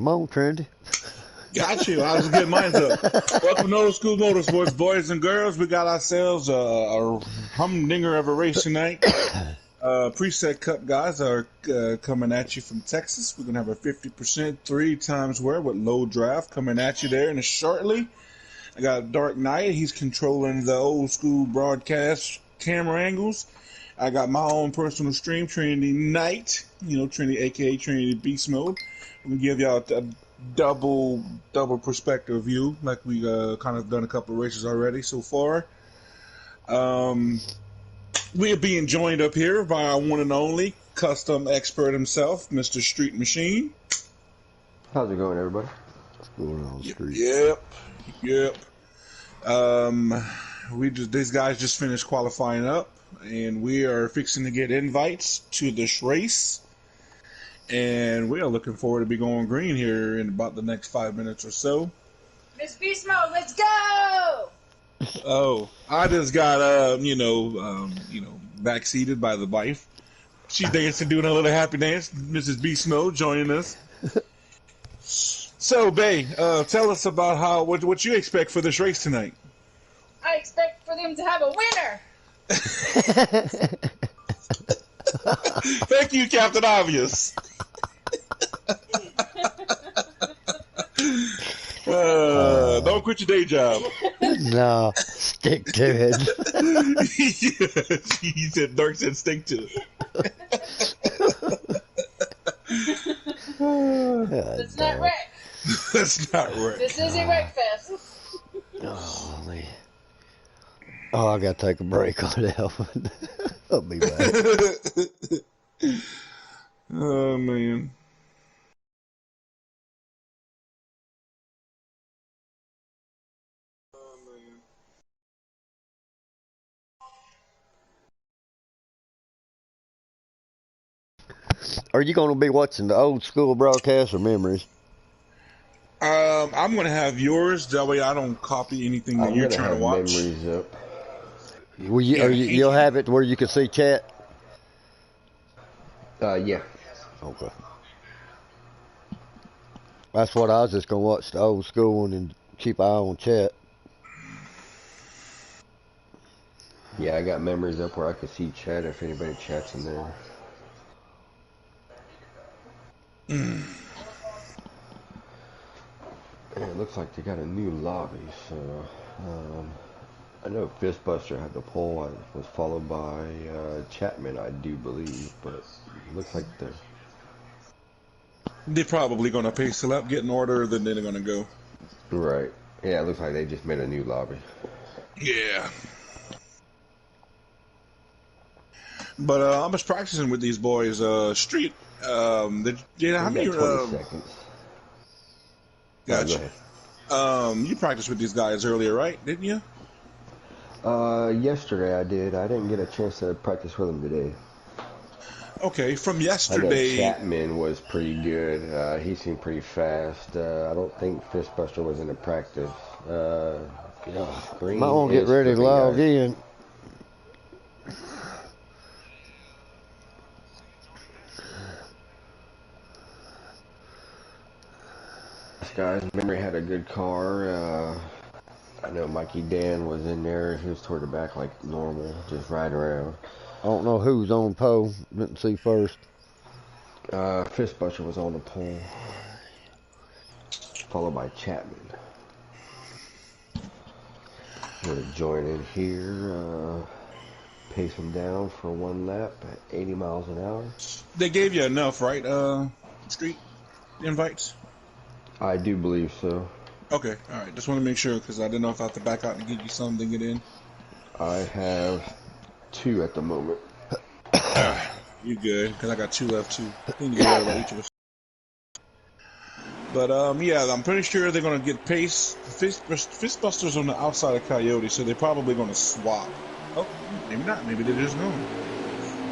Come on, Trendy. Got you. I was getting mine up. Welcome to Old School Motorsports, boys and girls. We got ourselves a humdinger of a race tonight. Preset Cup guys are coming at you from Texas. We're going to have a 50% 3 times wear with low draft coming at you there in shortly. I got Dark Knight. He's controlling the old school broadcast camera angles. I got my own personal stream, Trinity Knight. You know, Trinity, a.k.a. Trinity Beast Mode. I'm going to give y'all a double perspective view, like we kind of done a couple of races already so far. We are being joined up here by our one and only custom expert himself, Mr. Street Machine. How's it going, everybody? What's going on, Street? Yep. These guys just finished qualifying up, and we are fixing to get invites to this race. And we are looking forward to be going green here in about the next 5 minutes or so. Miss Beast Mode, let's go! Oh, I just got backseated by the wife. She's dancing, doing a little happy dance. Mrs. Beast Mode joining us. So, Bay, tell us about what you expect for this race tonight. I expect for them to have a winner. Thank you, Captain Obvious. Don't quit your day job. No, stick to it. He said, Dark said, stick to it. That's not right. That's not right. This isn't Wreck Fest. Oh, man. Oh, I gotta take a break on that one. I'll be back. Oh, man. Are you going to be watching the old school broadcast or memories? I'm going to have yours. That way I don't copy anything that you're trying to watch. Memories up. You'll have it where you can see chat? Yeah. Okay. That's what I was just going to watch, the old school one, and keep an eye on chat. Yeah, I got memories up where I could see chat if anybody chats in there. And it looks like they got a new lobby, so I know Fistbuster had the poll. I was followed by Chapman, I do believe, but it looks like They're probably going to pace it up, get in order, then they're going to go. right. Yeah, it looks like they just made a new lobby. Yeah. But I was practicing with these boys. Street. How many? 20 seconds. Gotcha. You practiced with these guys earlier, right? Didn't you? Yesterday I did. I didn't get a chance to practice with them today. Okay, from I know yesterday. Chapman was pretty good. He seemed pretty fast. I don't think Fistbuster was in the practice. Might want to get ready to log in. Guys, Memory had a good car. I know Mikey Dan was in there. He was toward the back like normal, just riding around. I don't know who's on pole. Didn't see first. Fistbuster was on the pole, followed by Chapman. I'm gonna join in here. Pace him down for one lap at 80 miles an hour. They gave you enough, right? Street invites. I do believe so. Okay, all right. Just want to make sure because I didn't know if I have to back out and give you something to get in. I have 2 at the moment. You good? Because I got 2 left too. We need to get about each of us. But yeah, I'm pretty sure they're gonna get pace. Fistbusters on the outside of Coyote, so they're probably gonna swap. Oh, maybe not. Maybe they're just going.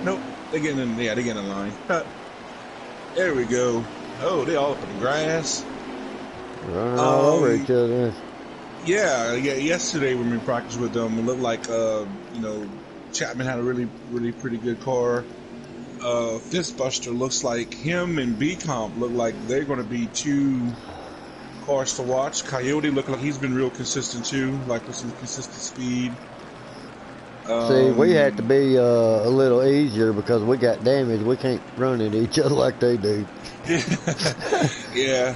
Nope, they're getting in. Yeah, they're getting in line. There we go. Oh, they all up in the grass. Running all over each other. Yeah. Yesterday when we practiced with them, it looked like Chapman had a really pretty good car. Fistbuster looks like him and B Comp look like they're going to be two cars to watch. Coyote look like he's been real consistent too, like with some consistent speed. See, we had to be a little easier because we got damage. We can't run into each other like they do. Yeah.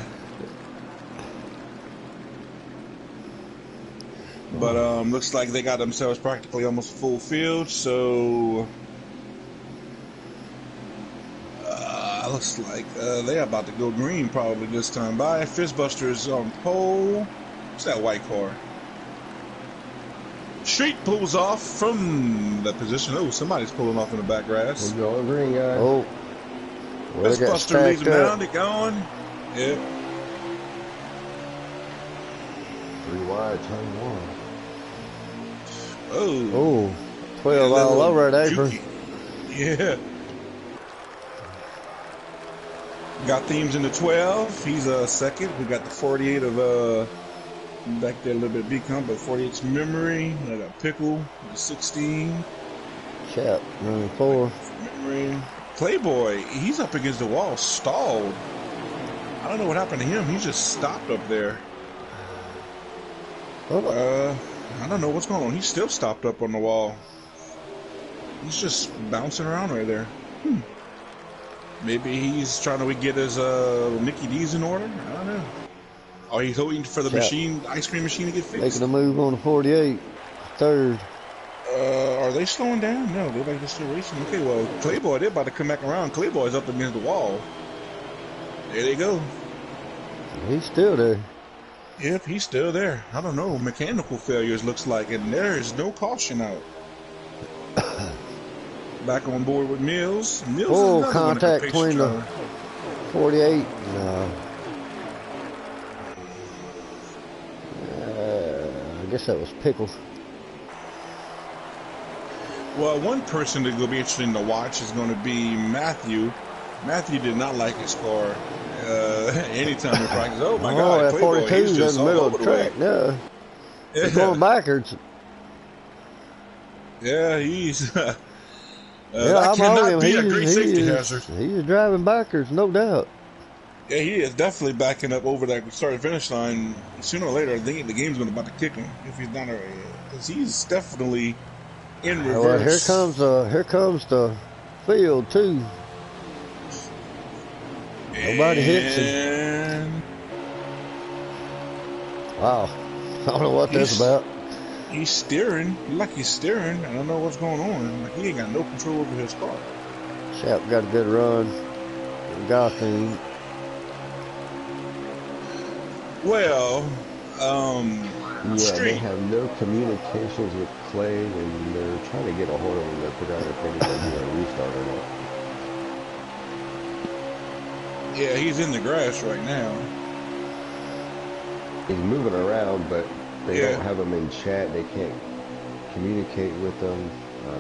But looks like they got themselves practically almost full field, so looks like they're about to go green probably this time by. Fistbuster is on pole. What's that white car? Street pulls off from the position. Oh, somebody's pulling off in the back grass. We're going green, guys. Oh, Fistbuster leads them down. They're going. Yep. 3 wide, turn 1. Oh. 12 all over that apron. Yeah. Got Themes in the 12. He's second. We got the 48 of back there a little bit B-Comp, but 48's Memory. I got Pickle, the 16. Chap, running 4. Memory. Playboy, he's up against the wall, stalled. I don't know what happened to him. He just stopped up there. I don't know what's going on. He's still stopped up on the wall. He's just bouncing around right there. Maybe he's trying to get his Mickey D's in order. I don't know. Oh, he's waiting for the machine, ice cream machine, to get fixed. Making a move on the 48, third. Are they slowing down? No, they're like still racing. Okay, well, Clayboy, they're about to come back around. Clayboy's up against the wall. There they go. He's still there. Yep, he's still there. I don't know. Mechanical failures looks like, and there is no caution out. Back on board with Mills. Mills Full is contact between the 48 and I guess that was Pickle. Well, one person that's going to be interesting to watch is going to be Matthew. Matthew did not like his car anytime in practice. Oh my God, that 42 is in the middle of the track. Yeah, he's going backwards. Yeah, he's. Yeah, that cannot be a great safety hazard. He's driving backwards, no doubt. Yeah, he is definitely backing up over that start-finish line. Sooner or later, I think the game's going to about to kick him if he's not already. Because he's definitely in reverse. Well, here comes the field too. Nobody hits him. Wow, I don't know what that's about. He's steering. He's steering. I don't know what's going on. Like, he ain't got no control over his car. Chap got a good run. Gotham. Well, they have no communications with Clay, and they're trying to get a hold of him to figure out if they're going to do a restart or not. Yeah, he's in the grass right now. He's moving around, but they don't have him in chat. They can't communicate with them.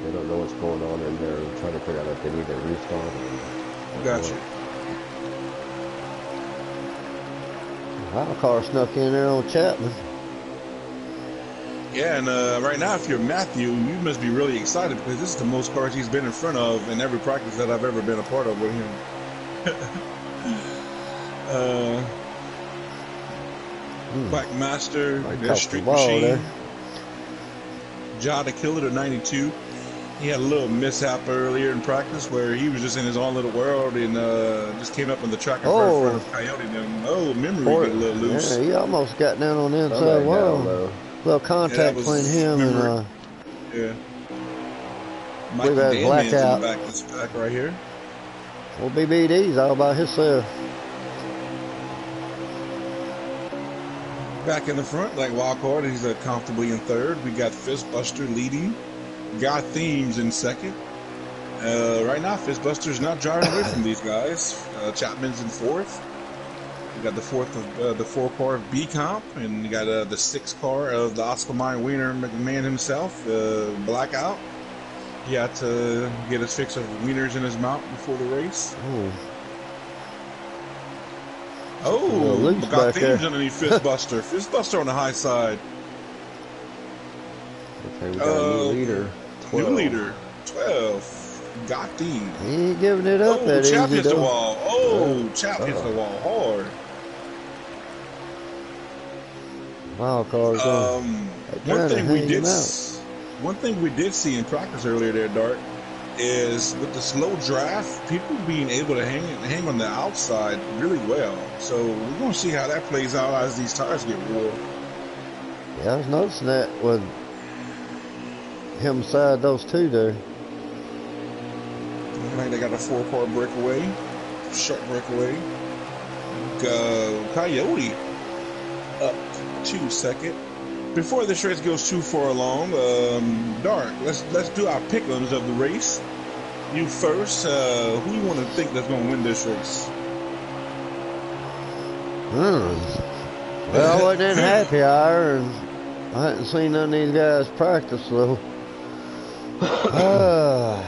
They don't know what's going on, and they're trying to figure out if they need a restart. Gotcha. Our car snuck in there on Chapman. Yeah, and right now, if you're Matthew, you must be really excited because this is the most cars he's been in front of in every practice that I've ever been a part of with him. Black Master, there's Street Machine. There. Ja the Killer to 92. He had a little mishap earlier in practice where he was just in his own little world and just came up on the track in front of Coyote. And memory get a little loose. Yeah, he almost got down on the inside wall. Little contact between him and Mike blackout. This back right here. Well, BBD's all by himself. Back in the front, like Wildcard, he's comfortably in third. We got Fistbuster leading. Got Themes in second. Right now, Fistbuster's not jarring away from these guys. Chapman's in fourth. We got the four car of B Comp, and we got the 6 car of the Oscar Mayer Wiener McMahon himself, Blackout. He had to get his fix of wieners in his mouth before the race. Got Themes underneath Fistbuster. Fistbuster on the high side. Okay, we got a new leader. 12. New leader, 12. Got the. He ain't giving it up Oh, that Chap easy, hits the though. wall. Oh, Chap hits the wall hard. Wild card's going. One thing we did, him out. one thing we did see in practice earlier there, Dart, is with the slow draft, people being able to hang on the outside really well. So we're gonna see how that plays out as these tires get wore. Yeah, I was noticing that with him beside those two there. Looking like they got a 4-car breakaway, sharp breakaway. Coyote up to second. Before this race goes too far along, Dart, let's do our pick'ems of the race. You first. Who you want to think that's going to win this race? Well, I wasn't in happy hour, and I hadn't seen none of these guys practice, so. I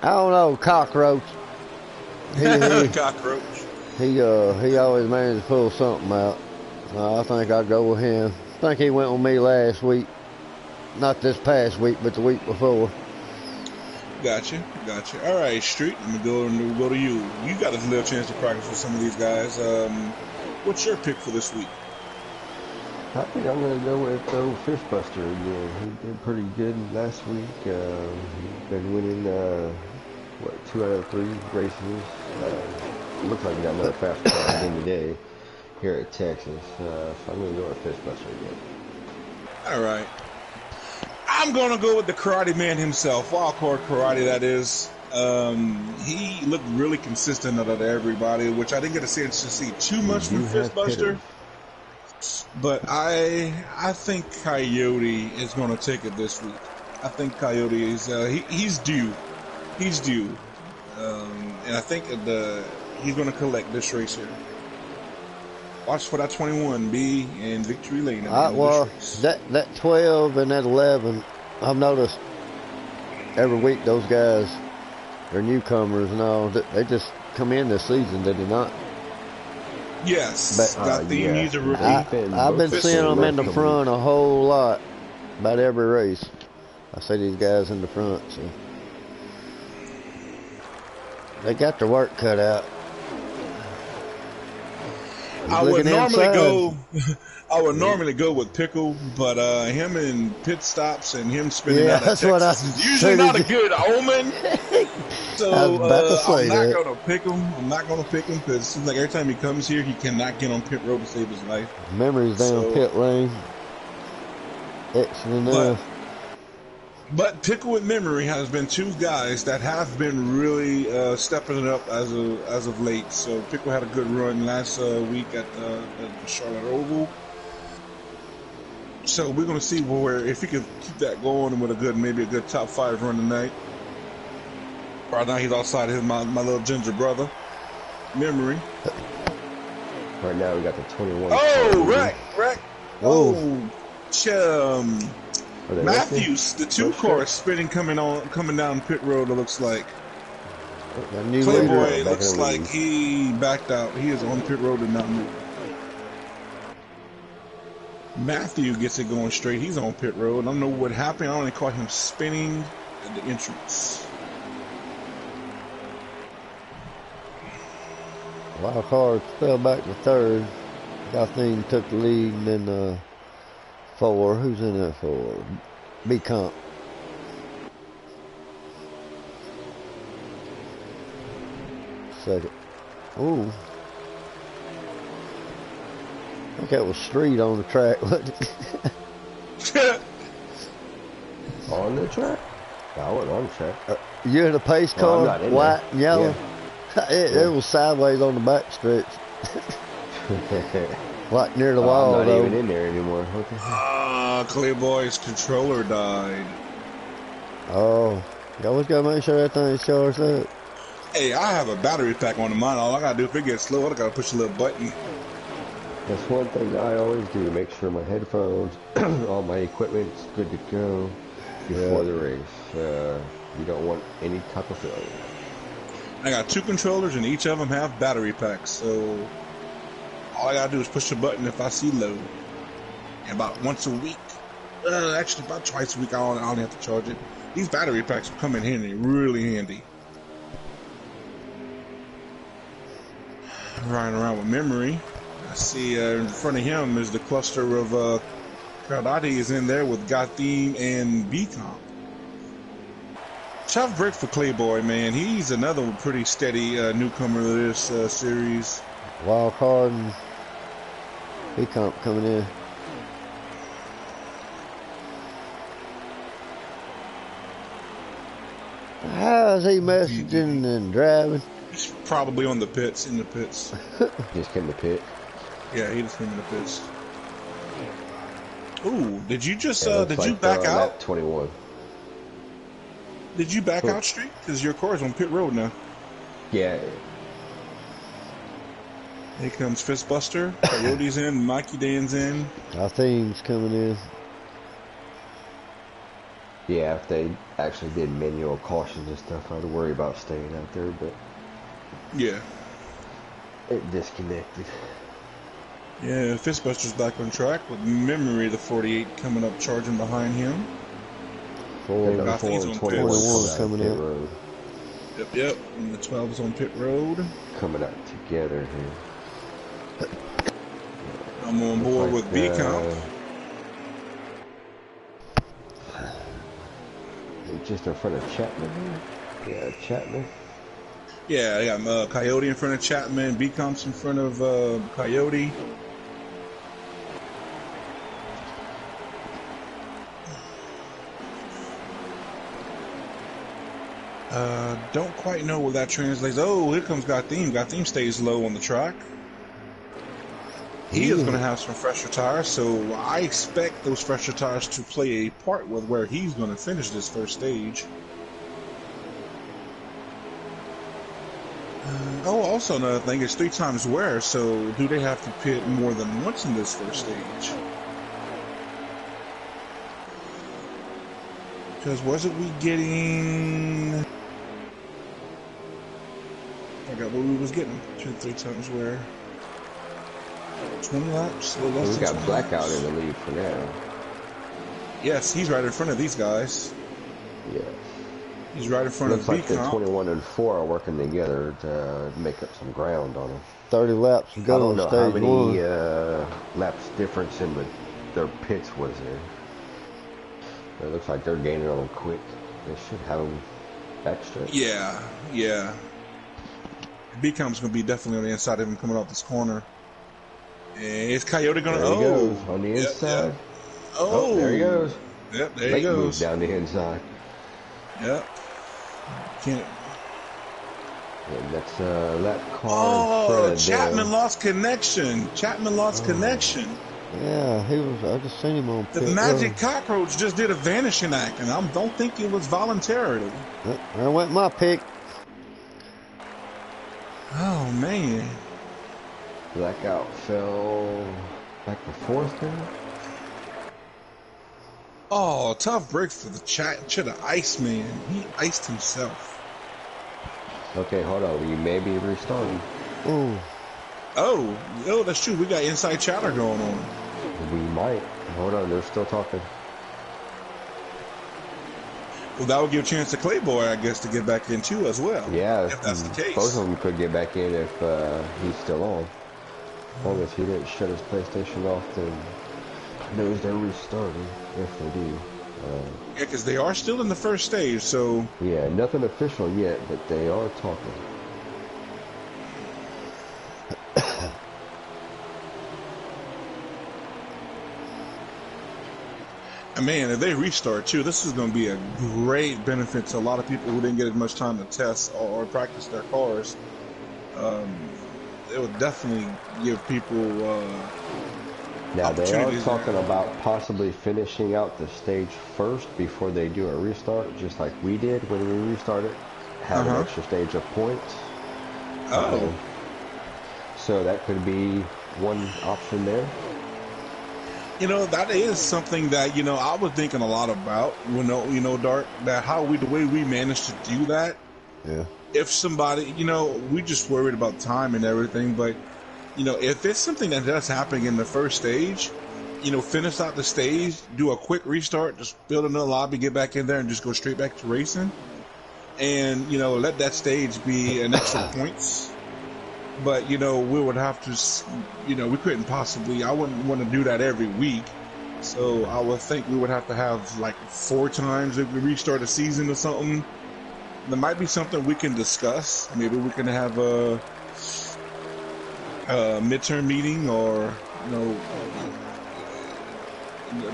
don't know, Cockroach. Cockroach. He always managed to pull something out. I think I'd go with him. I think he went with me last week. Not this past week, but the week before. Gotcha. All right, Street. We'll go to you. You got a little chance to practice with some of these guys. What's your pick for this week? I think I'm going to go with Fishbuster again. He did pretty good last week. He's been winning, 2 out of 3 races. Looks like he got another fast car in today here at Texas. So I'm going to go with Fishbuster again. All right. I'm going to go with the Karate Man himself. Wildcard Karate, that is. He looked really consistent out of everybody, which I didn't get a chance to see too much from Fishbuster. But I think Coyote is going to take it this week. I think Coyote is he's due. He's due. And I think he's going to collect this race here. Watch for that 21B in victory lane. Well, that 12 and that 11, I've noticed every week those guys, they're newcomers and all. They just come in this season, did they not? Yes. He's a rookie. I've been seeing them in the front a whole lot, about every race. I see these guys in the front, so they got their work cut out. I would normally go with Pickle, but him in pit stops and him spinning out of Texas is usually not a good omen. So I'm not going to pick him. I'm not going to pick him because it seems like every time he comes here, he cannot get on pit road to save his life. Memories down pit lane. Excellent enough. But Pickle and Memory has been two guys that have been really stepping it up as of late. So Pickle had a good run last week at the Charlotte Oval. So we're going to see if he can keep that going with maybe a good top 5 run tonight. Right now he's outside my little ginger brother, Memory. Right now we got the 21. Oh, wreck. Oh, Matthews, the 2-car spinning coming down pit road. It looks like Playboy looks like he backed out. He is on pit road and not moving. Matthew gets it going straight. He's on pit road. I don't know what happened. I only caught him spinning at the entrance. Wild card fell back to 3rd. Gotheen took the lead, and then 4. Who's in that 4? B-Comp. Second. Ooh. I think that was Street on the track, wasn't it? On the track? I wasn't on the track. You're in a pace car, white and yellow. Yeah. It was sideways on the back stretch. Like near the wall, I'm not even in there anymore. Clayboy's controller died. Oh, you always gotta make sure that thing's charged up. Hey, I have a battery pack on mine. All I gotta do if it gets slow, I gotta push a little button. That's one thing I always do. Make sure my headphones, all my equipment's good to go before the race. You don't want any type of failure. I got 2 controllers, and each of them have battery packs. So all I gotta do is push a button if I see low. And about once a week, actually about twice a week. I only have to charge it. These battery packs come in handy, really handy. Riding around with memory. I see in front of him is the cluster of Cardati is in there with Gotham and B-Comp. Tough break for Clayboy, man. He's another pretty steady newcomer to this series. Wild card and B-Comp coming in. How is he messaging and driving? He's probably on the pits, in the pits. Just came to pit. Yeah, he just came in the pits. Ooh, did you just, Yeah, did looks you like back they're on out? lap 21. Did you back out, Street? Because your car's on pit road now. Yeah. Here comes Fistbuster. Coyote's in. Mikey Dan's in. Our theme's coming in. Yeah, if they actually did manual cautions and stuff, I'd worry about staying out there, but Yeah. it disconnected. Yeah, Fistbuster's back on track with Memory, the 48, coming up charging behind him. Four, Got these on 21 pits. Coming pit out. road. Yep. And the 12 is on pit road. Coming out together here. I'm on board with B-Comp. Just in front of Chapman here? Yeah, Chapman. Yeah, I got Coyote in front of Chapman. B-Comp's in front of Coyote. Don't quite know what that translates. Oh, here comes Gotham. Gotham stays low on the track. He is going to have some fresher tires, so I expect those fresher tires to play a part with where he's going to finish this first stage. Also another thing, it's 3 times wear, so do they have to pit more than once in this first stage? Because wasn't we getting... I forgot what we was getting. 3 times wear. 20 laps? We got Blackout in the lead for now. Yes, he's right in front of these guys. Yeah. He's right in front Looks of like the B-Comp. 21 and 4 are working together to make up some ground on them. 30 laps to I go don't on know stage how many one. laps difference in their pits was there. But it looks like they're gaining on them quick. They should have them backstretch. Yeah. B-Comp's going to be definitely on the inside of him coming off this corner. And is Coyote going to... There he goes on the inside. Oh, there he goes. Yep, there he Late move goes. down the inside. Yep. Can't... And that's lap car in front Oh, of Chapman them. lost connection. Chapman lost connection. Yeah, he was. I just seen him on The pit Magic road. Cockroach just did a vanishing act, and I don't think it was voluntarily. There went my pick. Oh, man. Blackout fell back to 4th there. Oh, tough break for the the Iceman. He iced himself. Okay, hold on. You may be restarting. Ooh. Oh, that's true. We got inside chatter going on. We might. Hold on, they're still talking. Well, that would give a chance to Clayboy, I guess, to get back in too as well. Yeah, if that's the case. both of them could get back in if he's still on. As long as he didn't shut his PlayStation off, then knows they're restarting, if they do. Yeah, because they are still in the first stage, so... Yeah, nothing official yet, but they are talking. And man, if they restart too, this is going to be a great benefit to a lot of people who didn't get as much time to test or practice their cars. It would definitely give people Now, they are opportunities talking there. about possibly finishing out the stage first before they do a restart, just like we did when we restarted. Have an extra stage of points. Oh. So that could be one option there. You know, that is something that, I was thinking a lot about, Dart, that the way we managed to do that. Yeah. If somebody, we just worried about time and everything, but, if it's something that does happen in the first stage, finish out the stage, do a quick restart, just build another lobby, get back in there, and just go straight back to racing. And, let that stage be an extra points. But, we would have to, we couldn't possibly, I wouldn't want to do that every week. So I would think we would have to have like 4 times if we restart a season or something. There might be something we can discuss. Maybe we can have a midterm meeting, or,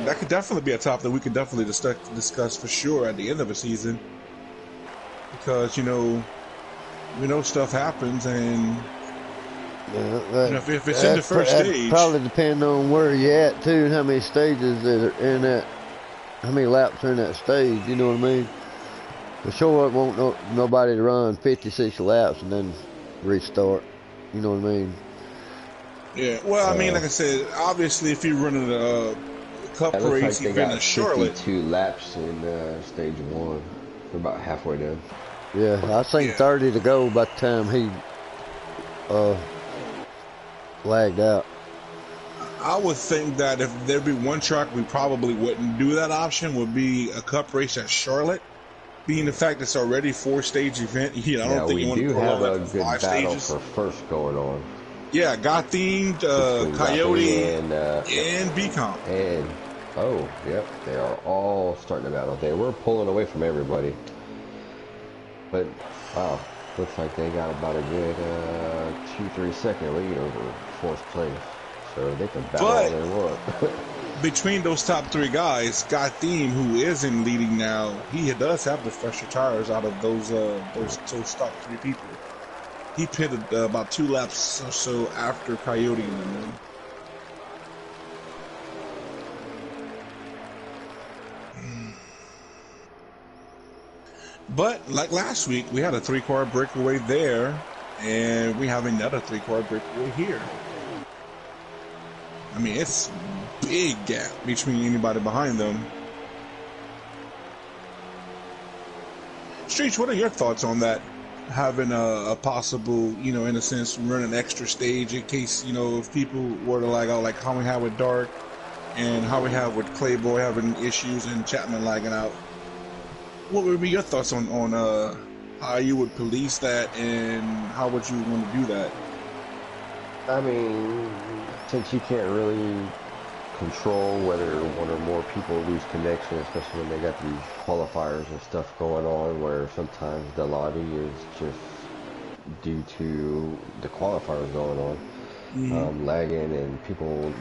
that could definitely be a topic that we could definitely discuss for sure at the end of a season. Because, stuff happens, and if it's in the first stage, probably depend on where you're at too, and how many stages that are in that, how many laps are in that stage. You know what I mean? For sure, it won't nobody to run 56 laps and then restart. You know what I mean? Yeah. Well, I mean, like I said, obviously, if you're running a cup race event in Charlotte, 52 laps in stage 1. We're about halfway done. Yeah, I think 30 to go by the time he lagged out. I would think that if there'd be one track we probably wouldn't do that option would be a cup race at Charlotte, being the fact it's already 4-stage event. I don't think you want to prolong that for 5 stages. For first going on. Yeah, got themed Coyote and B-Comp. And they are all starting to battle. They were pulling away from everybody, but wow, looks like they got about a good 2-3 second lead over 4th place. So they can battle all they want. Between those top 3 guys, Got Theme, who is in leading now, he does have the fresher tires out of those top 3 people. He pitted about 2 laps or so after Coyote and them. But like last week, we had a 3-car breakaway there, and we have another 3-car breakaway here. I mean, it's a big gap between anybody behind them. Streets, what are your thoughts on that? Having a possible, in a sense, run an extra stage in case, if people were to like how we have with Dark and how we have with Clayboy having issues and Chapman lagging out. What would be your thoughts on how you would police that, and how would you want to do that? I mean, since you can't really control whether one or more people lose connection, especially when they got these qualifiers and stuff going on, where sometimes the lobby is just due to the qualifiers going on, lagging, and people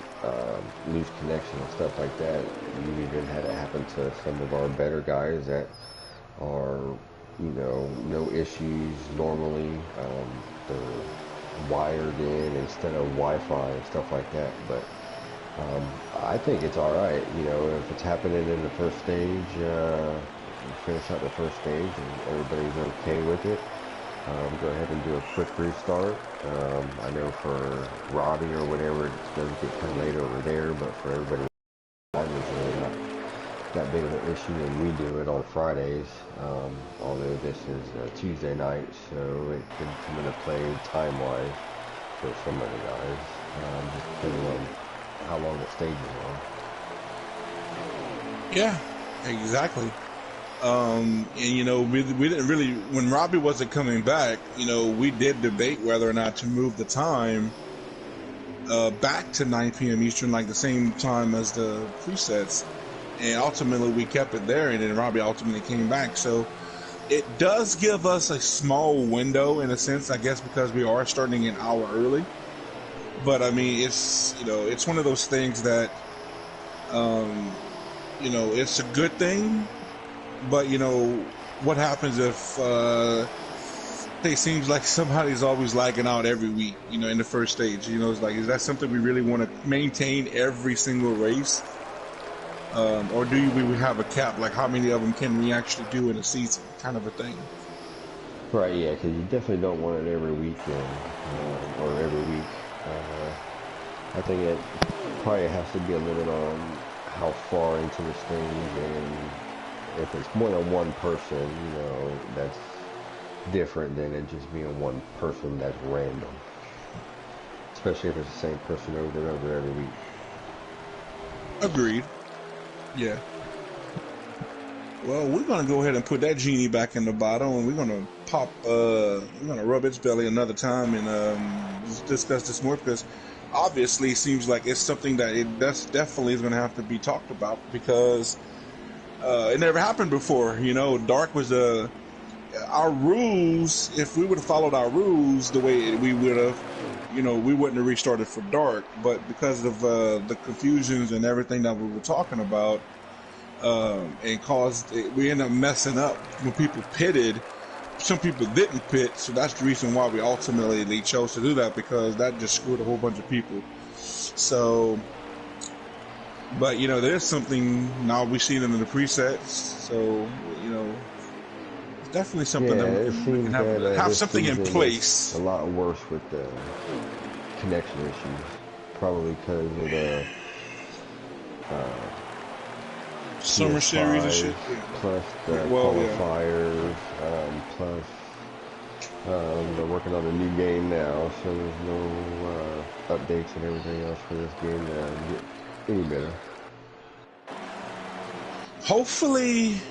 lose connection and stuff like that. We've even had it happen to some of our better guys that are, no issues normally. They're wired in instead of Wi-Fi and stuff like that. But I think it's all right. If it's happening in the first stage, finish out the first stage and everybody's okay with it, go ahead and do a quick restart. I know for Robbie or whatever, it does get kind of late over there, but for everybody, it's really not that big of an issue, and we do it on Fridays, although this is a Tuesday night, so it could come into play time-wise for some of the guys, just depending on how long the stage is on. Yeah, exactly. And we didn't really, when Robbie wasn't coming back, we did debate whether or not to move the time back to 9 p.m. Eastern, like the same time as the presets. And ultimately, we kept it there, and then Robbie ultimately came back. So it does give us a small window, in a sense, I guess, because we are starting an hour early. But I mean, it's it's one of those things that it's a good thing. But what happens if it seems like somebody's always lagging out every week? In the first stage, it's like, is that something we really want to maintain every single race? Or do we have a cap, like how many of them can we actually do in a season, kind of a thing? Right, yeah, because you definitely don't want it every weekend or every week. I think it probably has to be a limit on how far into the stage, and if it's more than one person, that's different than it just being one person that's random. Especially if it's the same person over and over every week. Agreed. Yeah. Well, we're gonna go ahead and put that genie back in the bottle, and we're gonna we're gonna rub its belly another time and discuss this more, because obviously it seems like it's something that that's definitely is gonna have to be talked about, because it never happened before. You know, Dark was our rules. If we would have followed our rules the way we would have, you know, we wouldn't have restarted for Dark. But because of the confusions and everything that we were talking about. And we end up messing up when people pitted. Some people didn't pit, so that's the reason why we ultimately chose to do that, because that just screwed a whole bunch of people. So, but you know, there's something now we've seen it in the presets, so you know, it's definitely something that we can have something in place. A lot worse with the connection issues, probably because of the. Summer PS5, series and shit. Plus the qualifiers, plus they're working on a new game now, so there's no updates and everything else for this game to get any better. Hopefully,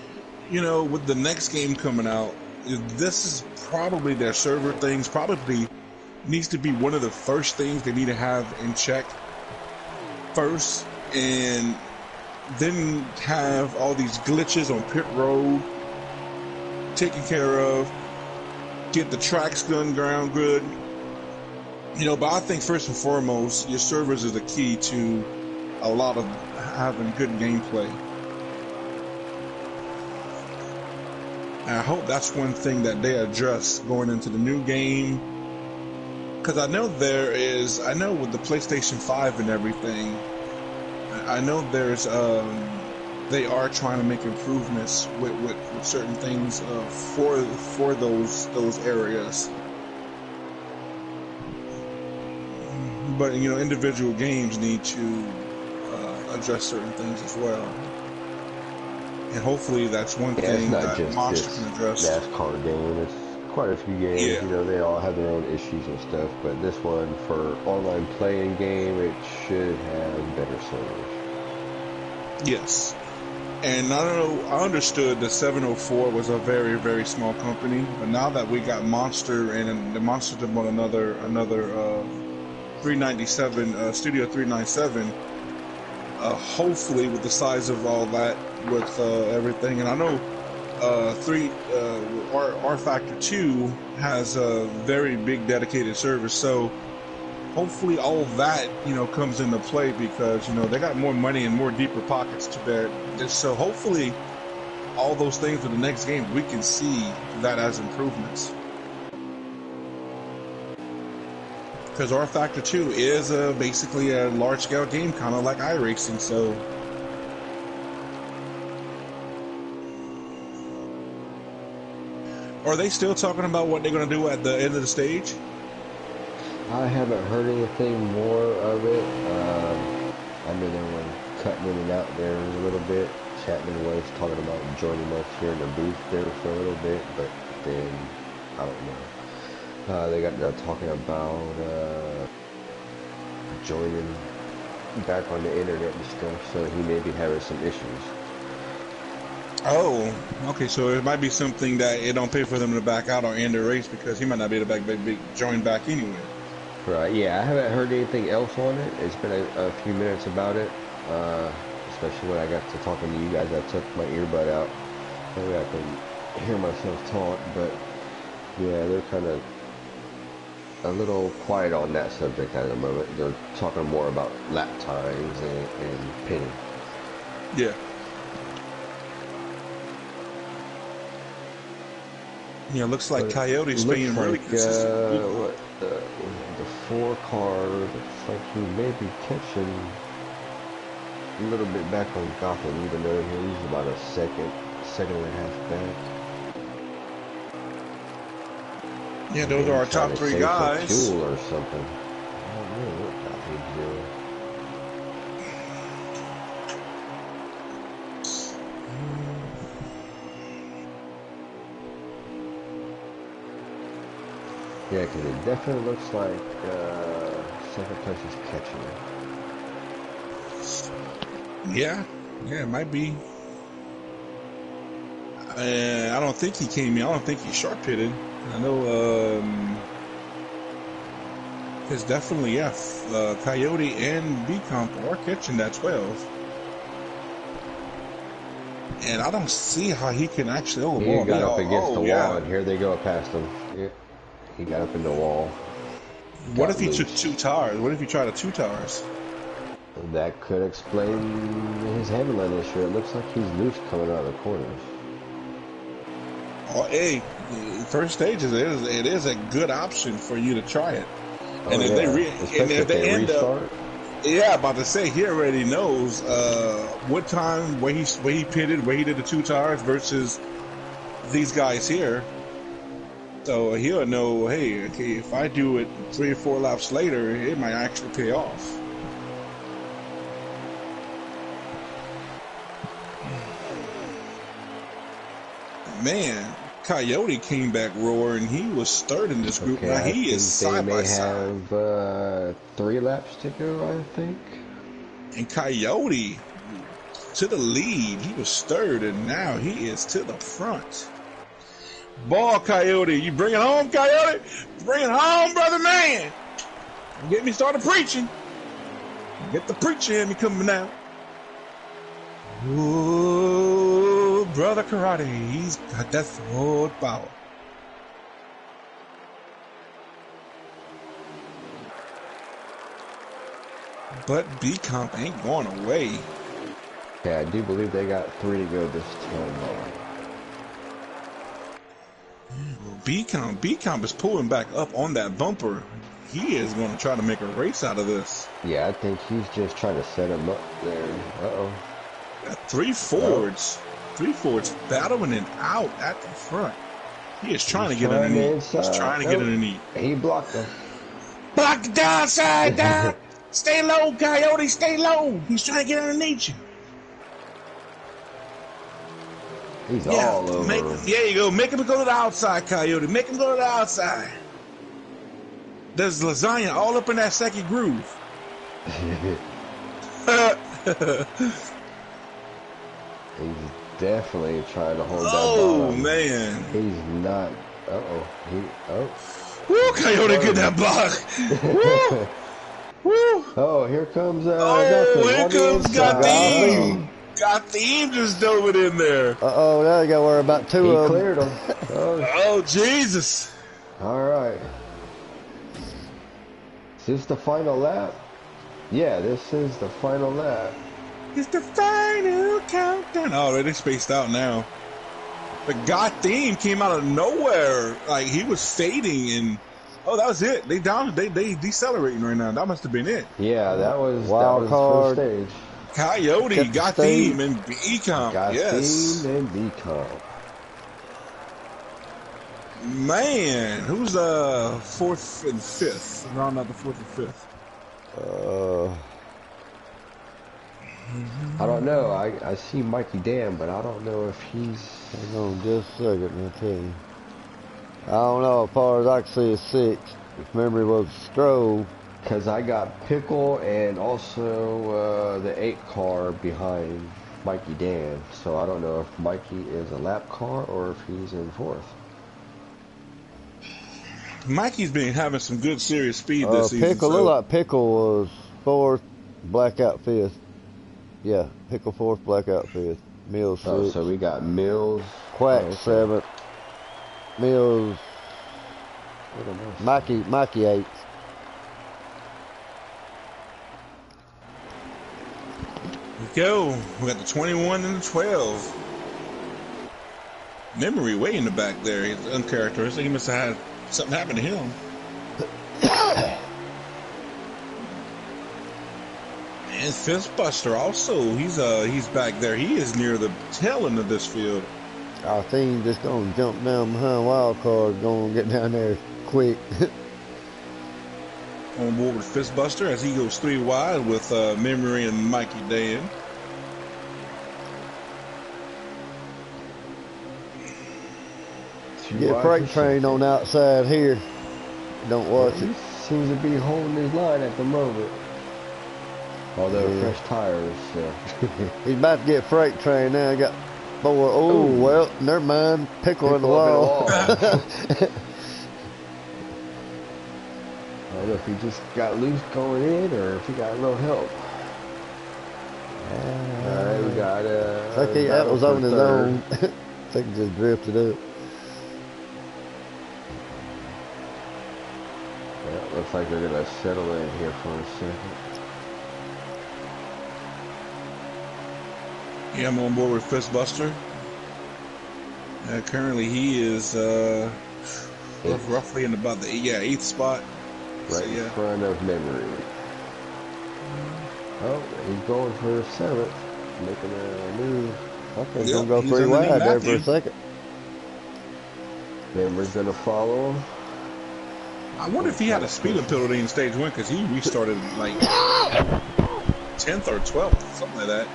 you know, with the next game coming out, this is probably their server things, probably needs to be one of the first things they need to have in check first, and then have all these glitches on pit road taken care of, get the tracks done ground good, you know. But I think first and foremost, your servers is the key to a lot of having good gameplay. And I hope that's one thing that they address going into the new game, because I know with the PlayStation 5 and everything, I know there's they are trying to make improvements with certain things for those areas. But you know, individual games need to address certain things as well, and hopefully that's one thing not that just Monster can address. NASCAR game. It's quite a few games. Yeah. You know, they all have their own issues and stuff. But this one, for online playing game, it should have better servers. Yes. And I understood that 704 was a very, very small company, but now that we got Monster, and the Monster did want another 397 Studio 397, hopefully with the size of all that, with everything, and I know R Factor 2 has a very big dedicated service, so hopefully all of that, you know, comes into play, because, you know, they got more money and more deeper pockets to bear. So hopefully all those things for the next game, we can see that as improvements. Because R Factor 2 is basically a large-scale game, kind of like iRacing, so... Are they still talking about what they're going to do at the end of the stage? I haven't heard anything more of it. I mean, they were cutting in and out there a little bit. Chapman was talking about joining us here in the booth there for a little bit, but then, I don't know. They got talking about joining back on the internet and stuff, so he may be having some issues. Oh, okay, so it might be something that it don't pay for them to back out or end the race, because he might not be able to join back anyway. Right, yeah, I haven't heard anything else on it. It's been a few minutes about it, especially when I got to talking to you guys. I took my earbud out, that way I can hear myself talk, but yeah, they're kind of a little quiet on that subject at the moment. They're talking more about lap times and pitting. Yeah. Yeah, looks like Coyote's being really consistent. The 4 car looks like he may be catching a little bit back on Gotham, even though he's about a second and a half back. Yeah, those are our top 3 guys. Fuel or something. I don't know what he's doing. Yeah, because it definitely looks like second place is catching. Yeah, yeah, it might be. I don't think he came in. I don't think he short pitted. I know it's definitely Coyote and B Comp are catching that 12. And I don't see how he can actually. He got up against the yeah. wall, and here they go past him. Yeah. He got up in the wall. What if he took 2 tires? What if he tried a 2 tires? That could explain his handling issue. It looks like he's loose coming out of the corners. Oh, hey, first stages, it is a good option for you to try it. Oh, And if if they end restart. up, yeah, about to say he already knows what time where he pitted, where he did the 2 tires versus these guys here. So he'll know, hey, okay, if I do it 3 or 4 laps later, it might actually pay off. Man, Coyote came back roaring. He was third in this group. Okay, Now he is side by they side. have 3 laps to go, I think. And Coyote to the lead. He was third, and now he is to the front. Ball, Coyote. You bring it home, Coyote. Bring it home, brother man. Get me started preaching. Get the preacher in me coming out. Ooh, brother Karate. He's got that forward power. But B-Comp ain't going away. Yeah, I do believe they got 3 to go this time. B-Comp is pulling back up on that bumper. He is going to try to make a race out of this. Yeah, I think he's just trying to set him up there. Uh-oh. Got 3 Fords. 3 Fords battling it out at the front. He is trying to get underneath. He's trying to get underneath. He blocked him. Block the downside down. Stay low, Coyote. Stay low. He's trying to get underneath you. He's all over. There you go. Make him go to the outside, Coyote. Make him go to the outside. There's lasagna all up in that second groove. He's definitely trying to hold that Oh, bottom. man. He's not. Woo, Coyote, get that block. Woo. Woo. Oh, here comes here comes Gotham. Gotham just dove it in there. Uh-oh, now you got to worry about 2 He of them. cleared him. Oh, Jesus. All right. Is this the final lap? Yeah, this is the final lap. It's the final countdown. Oh, they spaced out now. The Gotham came out of nowhere. Like, he was fading and... Oh, that was it. They decelerating right now. That must have been it. Yeah, that was Wild card. first stage. Coyote, Gotham, and B-Comp. Yes. and B-Comp. Man, who's 4th and 5th? Round out the 4th and 5th. I don't know. I see Mikey Dan, but I don't know if he's... Hang on just a second, I'll tell you. I don't know, as far as I can see, it's 6. If memory was Stroh. Because I got Pickle and also the 8 car behind Mikey Dan. So I don't know if Mikey is a lap car or if he's in 4th. Mikey's been having some good serious speed this season. Pickle, looked like Pickle was 4th, Blackout 5th. Yeah, Pickle 4th, Blackout 5th. Mills 6th. Oh, so we got Mills. Quack 7th. Mills. Mikey 8th. We go. We got the 21 and the 12. Memory way in the back there. He's uncharacteristic. He must have had something happen to him. And Fistbuster also. He's back there. He is near the tail end of this field. Our team just gonna jump down behind wild card, gonna get down there quick. On board with Fistbuster as he goes 3 wide with Memory and Mikey Dan. Get freight train on the outside here. Don't watch it. He seems to be holding his line at the moment. Although Yeah. fresh tires. He's about to get freight train now. Got four. Oh, Ooh. well, never mind. Pickle in the Pickle up in the wall. wall. I don't know if he just got loose going in or if he got a little help. Alright, we got I think that battle was for on his third. own. I think he just drifted up. Yeah, looks like they're gonna settle in here for a second. Yeah, I'm on board with Fistbuster. Currently, he is roughly in about the 8th spot. Right So, in yeah. front of Memory. Oh, he's going for 7th, making a move. I think he's Yep, going to go he's 3 underneath wide there for Matthew. a second. Memory's gonna follow him. I wonder if he had a speeding penalty in stage 1 because he restarted like 10th or 12th, something like that.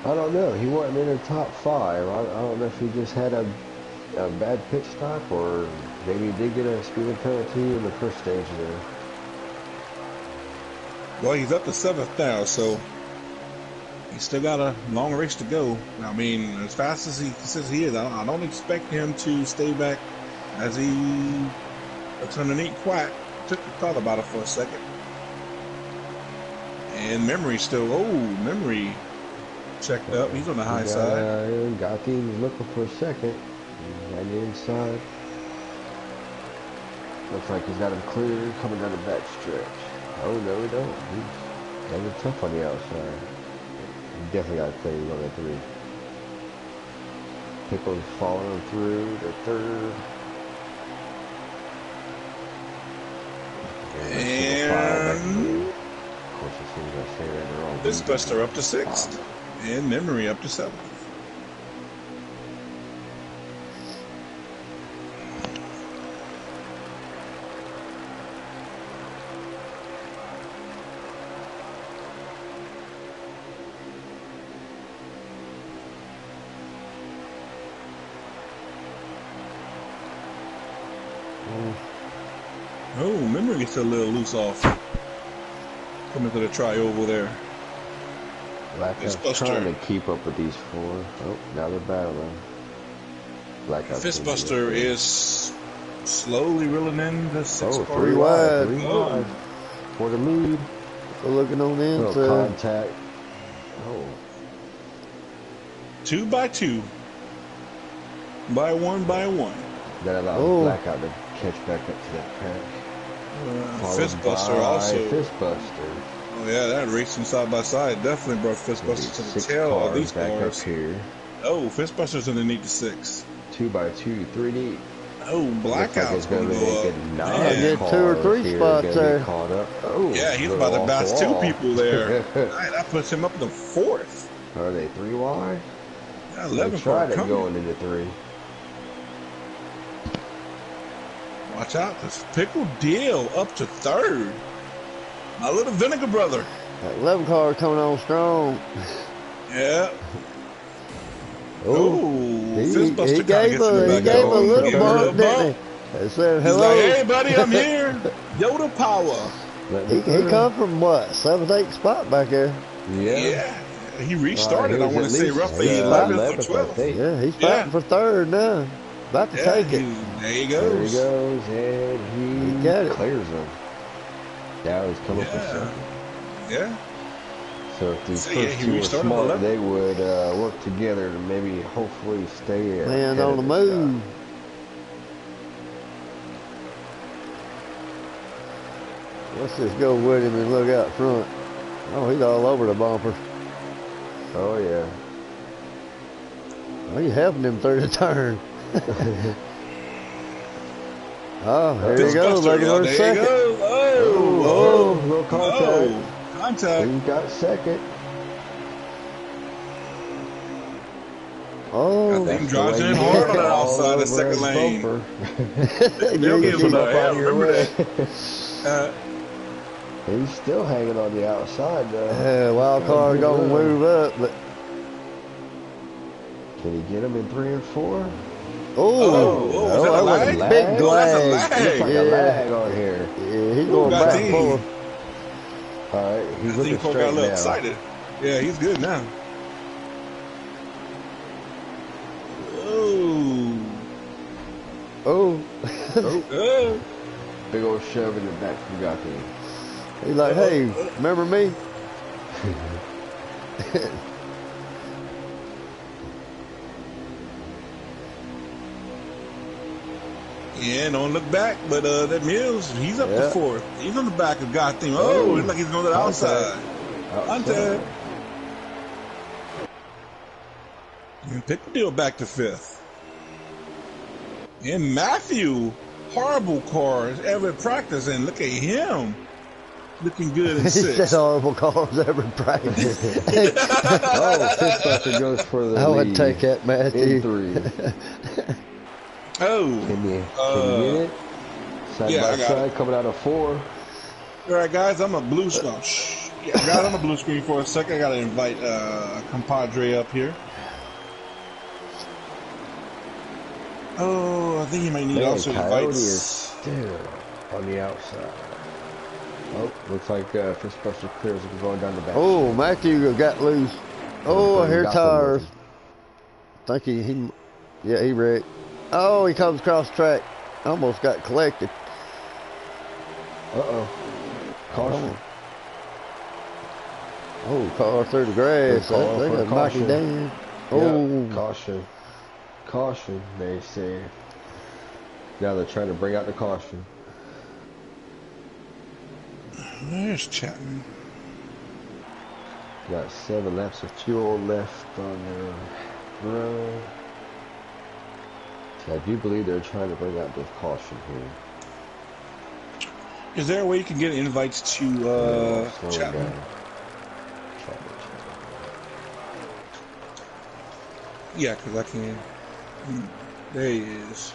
I don't know. He wasn't in the top 5. I don't know if he just had a bad pit stop or maybe he did get a speeding penalty in the first stage there. Well, he's up to 7th now, so he's still got a long race to go. I mean, as fast as he says he is, I don't expect him to stay back as he looks underneath quack. Thought about it for a second. And Memory still, Memory checked up. He's on the high side. Gothi's looking for a second. He's on the inside. Looks like he's got him clear coming down the back stretch. Oh, no, he don't. He's kind of tough on the outside. He definitely got to clear on that 3. Pickle's following through the 3rd. And of course, as soon as I say that, they're all Fistbuster up to 6th. And Memory up to 7th. Oh, Memory gets a little loose off. Coming to the tri-oval there. Blackout's Fistbuster. trying to keep up with these 4. Oh, now they're battling. Blackout's Fistbuster is slowly reeling in the 6th Oh, car. 3 wide. wide. 3 Oh. wide. For the lead. We're looking on the Little inside. contact. Oh. 2 by 2. By 1 by 1. That allows Oh. Blackout to catch back up to that pack. Followed Fistbuster by also. Fistbuster. Oh yeah, that racing side by side definitely brought Fistbuster to the 6 tail of cars these back cars. up here. Oh, Fistbuster's underneath the 6. 2 by 2, 3 deep. Oh, Blackout's Looks like going to it's go gonna up. make it Man. 9 Get 2 or 3 here spots gonna there. get caught up. Oh, Yeah, he's little about to off bounce the 2 wall. people there. That puts him up in the 4th. Are they 3 wide? Yeah, They 11 tried car it coming. going into 3. Watch out, this Pickle Deal up to 3rd. My little Vinegar brother. That 11 car coming on strong. Yeah. Oh, Fistbuster he kinda gave gets him a back little going. Give him a bump, little didn't bump. he? He said He's hello. like, hey, buddy, I'm here. Yoda power. He come from what, 7th, 8th spot back there. Yeah. He restarted, He I was want at to say, least, roughly 11th or 12th. I think. Yeah, he's Yeah. fighting for 3rd now. About to Yeah, take it. there he There he goes. goes, and he got it. clears him. Now he's coming for Yeah. 2nd. Yeah. So if these So, yeah, first he 2 were restarted smart, 11. they would work together to maybe hopefully stay Man ahead on of the this guy. move. Let's just go with him and look out front. Oh, he's all over the bumper. Oh, yeah. Oh, you helping him through the turn. Oh, here you go, Fistbuster, looking for a there second. you go. Oh, Oh, little contact. oh, contact. He got 2nd. Oh, I think That's drives the way in you hard get on the all outside of over second his lane. bumper. They'll give him Keep a up hell. on your Remember way. that? He's still hanging on the outside, though. yeah, wild card gonna move up, but Can he get him in 3 and 4? Oh, is that a that was lag? a big Oh, that's a lag. lag. Looks like Yeah. a lag on here. Yeah, he's Ooh, going got back and D. forth. All right, he's I looking think Cole straight got a little now. excited. Yeah, he's good now. Oh. Oh. Oh. Big old shove in the back from Gotham. He's like, hey, remember me? Yeah, don't look back, but that Mills, he's up to Yeah. fourth. He's on the back of Gotham. Oh, it's like he's going to the outside. Hunter. And pick the deal back to fifth. And Matthew, horrible cars ever practicing. Look at him. Looking good in He said sixth. horrible cars every practice. Oh, Fistbuster goes for the I would lead. take that, Matthew. In 3. Oh. Can you get it? Side yeah, by I got side, it. coming out of 4. All right, guys, I'm a blue screen. Yeah, guys, I'm a blue screen for a second. I got to invite compadre up here. Oh, I think he might need also Coyote invites. is still on the outside. Oh, looks like Fistbuster clears it going down the back. Oh, Matthew got loose. Oh, I hear tires. I think he wrecked. Oh, he comes across the track. Almost got collected. Uh-oh. Caution. Oh, car through the grass. Good call They for got knocked him caution. down. Oh, Yeah, caution. Caution, they say. Now they're trying to bring out the caution. There's Chapman. Got 7 laps of fuel left on their run. So I do believe they're trying to bring out the caution here. Is there a way you can get invites to Chapman? Yeah, because I can. There he is.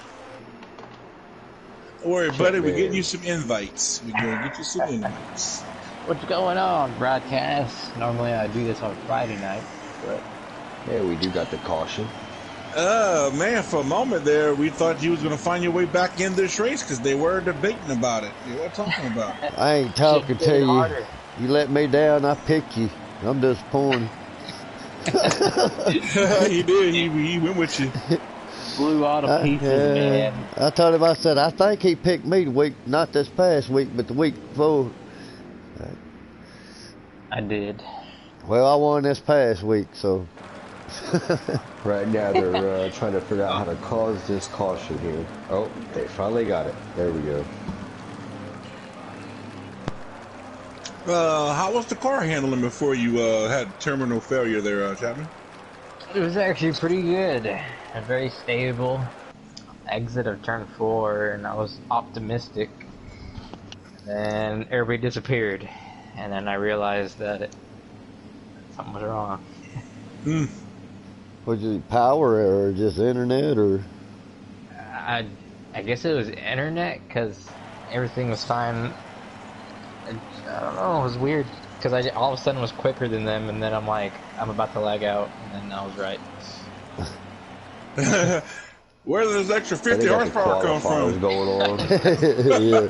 Don't worry, buddy. We're getting you some invites. We're going to get you some invites. What's going on, broadcast? Normally I do this on Friday night, but Yeah, we do got the caution. Man, for a moment there, we thought you was going to find your way back in this race because they were debating about it. They were talking about it. I ain't talking to you. harder. You let me down, I picked you. I'm disappointed. He did. He went with you. Blew all the pieces, man. I told him, I said, I think he picked me the week, not this past week, but the week before. I did. Well, I won this past week, so. Right now they're trying to figure out how to cause this caution here. Oh, they finally got it. There we go. How was the car handling before you had terminal failure there, Chapman? It was actually pretty good and very stable. Exit of turn 4, and I was optimistic. Then everybody disappeared, and then I realized that something was wrong. Was it power or just internet or? I guess it was internet because everything was fine. I don't know, it was weird because I all of a sudden was quicker than them, and then I'm like, I'm about to lag out, and then I was right. Where does this extra 50 horsepower come from? Going on. Yeah.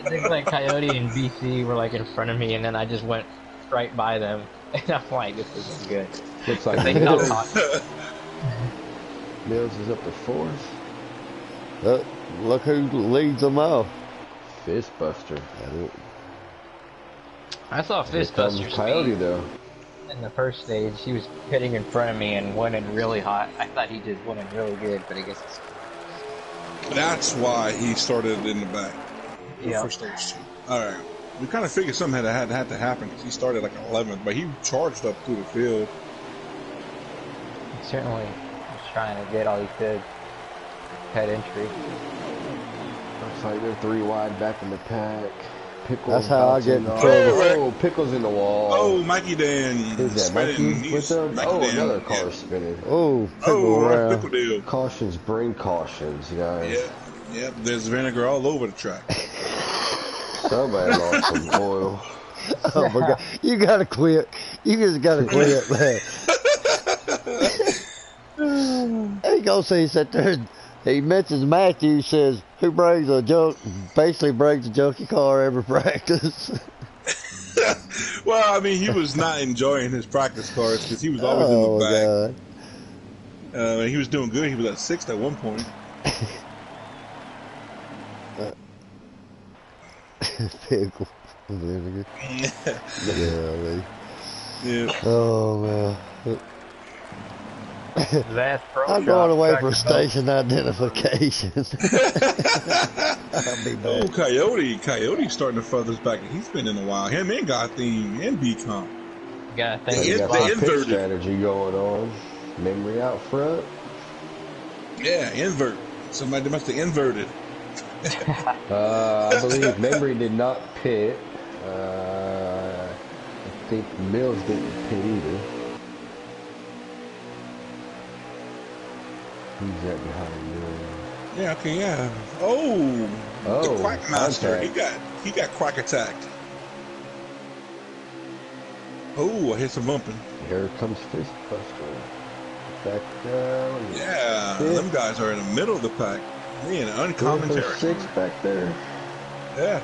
Things like Coyote and BC were like in front of me, and then I just went right by them, and I'm like, this isn't good. Looks like They Mills, got Mills is up to 4th. Look who leads them off. Fistbuster. I saw Fistbuster Coyote though. in the first stage. He was pitting in front of me and winning really hot. I thought he just winning really good, but I guess it's... That's why he started in the back. Yeah. For stage 2. All right. We kind of figured something had to happen because he started like 11th, but he charged up through the field. He certainly was trying to get all he could. Head entry. Looks like they're 3 wide back in the pack. Pickles. That's how I get in trouble. Oh, Pickles in the wall. Oh, Mikey Dan. Is that Mikey with them? Mikey Oh, Dan. another car spinning. Oh, Oh, around. pickle deal. Cautions bring cautions, guys. Yeah. Yep, there's vinegar all over the track. Somebody lost some oil. Oh my God! You gotta quit. You just gotta quit, man. He goes, he sat there. He mentions Matthew. Says, "Who brings a junk? Basically, brings a junky car every practice." Well, I mean, he was not enjoying his practice cars because he was always in Oh, the God. back. He was doing good. He was at 6th at one point. Pickle vinegar. Yeah, Yeah. oh, man. That's pro I'm shop going away for tractor belt. station identification. I'll be Oh, back. Coyote's starting to feathers back. He's been in a while. Him and God Theme and B-Comp. Gotta So thank you The, the got the some sponsor. pit inverted. strategy going on. Memory out front. Yeah, invert. Somebody must have inverted. I believe Memory did not pit. I think Mills didn't pit either. Who's that behind Mills? Yeah, okay, yeah. Oh, Oh, the Quack Master. contact. He got quack attacked. Oh, I hit some bumping. Here comes Fistbuster. Back Yeah, fifth, them guys are in the middle of the pack. They in uncommon fifth or territory. sixth back there. Yeah.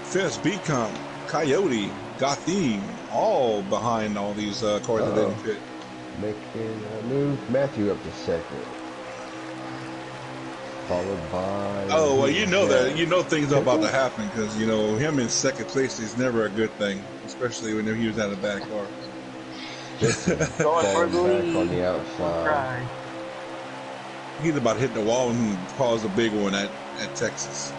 Fist, B-Comp, Coyote, Gotham, all behind all these cars that didn't pit. Making a move. Matthew up to second. Followed by... Oh, well, you know that. Jack. You know things are about to happen because, you know, him in second place is never a good thing, especially when he was at a bad car. Going for Falling the back lead. on the outside. Try. He's about to hit the wall and cause a big one at Texas.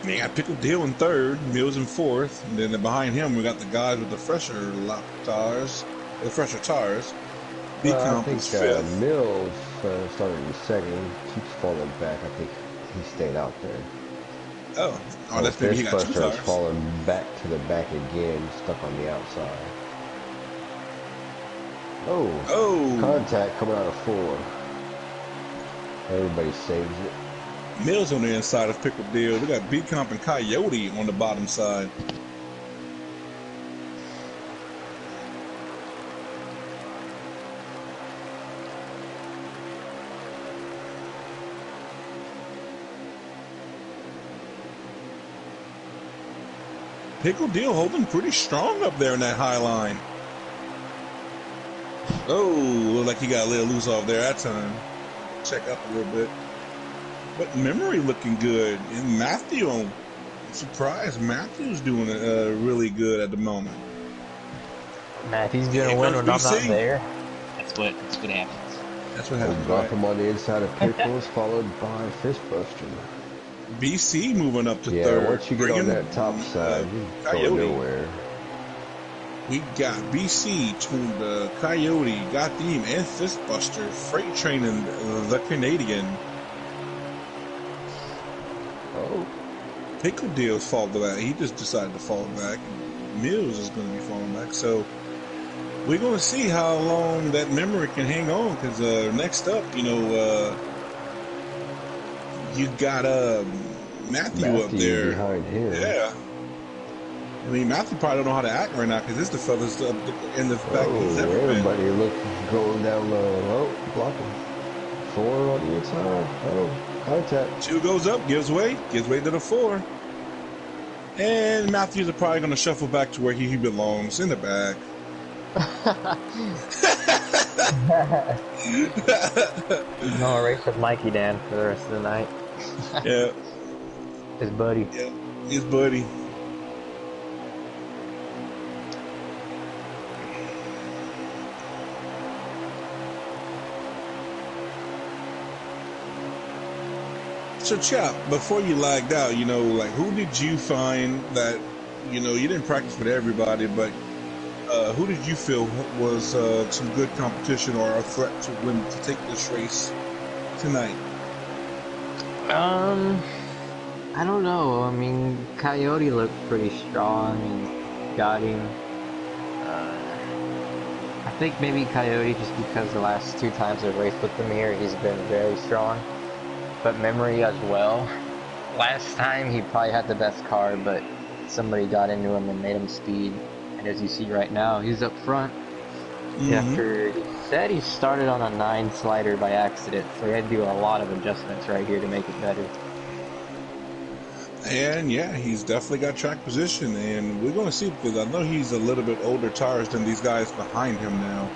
And they got Pickle Deal in third, Mills in fourth, and then behind him we got the guys with the fresher lap tires, the fresher tires. I B-Comp think is fifth. Mills started in second. He keeps falling back. I think he stayed out there. Oh, that's maybe he got two Fistbuster is tires. falling back to the back again, stuck on the outside. Oh, Contact coming out of four. Everybody saves it. Mills on the inside of Pickle Deal. We got B-Comp and Coyote on the bottom side. Pickle Deal holding pretty strong up there in that high line. Oh, looked like he got a little loose off there that time. Check up a little bit. But Memory looking good. And Matthew, I'm surprised Matthew's doing really good at the moment. Matthew's Here gonna win comes when I'm not BC. there. That's what happens. That's what happens, Got right? him on the inside of Pickles, followed by Fistbuster. BC moving up to Yeah, third. once you get on bringing, that top side, you go Coyote. nowhere. We got BC, Tunda, Coyote, Gotham, and Fistbuster freight training the Canadian. Oh, Pickle Deal's fall back. He just decided to fall back. Mills is going to be falling back. So we're going to see how long that Memory can hang on. Because next up, you got Matthew up there. behind him. Yeah. I mean, Matthew probably don't know how to act right now because it's the fellas up in the back he's ever been. Everybody going down low. Oh, blocking. Four on the inside. Oh, contact. 2 goes up, gives way to the 4. And Matthews are probably going to shuffle back to where he belongs, in the back. No race with Mikey Dan for the rest of the night. Yeah, His buddy. yeah, his buddy. So, Chap, before you lagged out, who did you find that, you didn't practice with everybody, but who did you feel was some good competition or a threat to win, to take this race tonight? I don't know. I mean, Coyote looked pretty strong and got him. I think maybe Coyote, just because the last 2 times I've raced with him here, he's been very strong. But Memory as well. Last time he probably had the best car, but somebody got into him and made him speed. And as you see right now, he's up front. After he said he started on a 9 slider by accident, so he had to do a lot of adjustments right here to make it better. And yeah, he's definitely got track position, and we're going to see because I know he's a little bit older tires than these guys behind him now.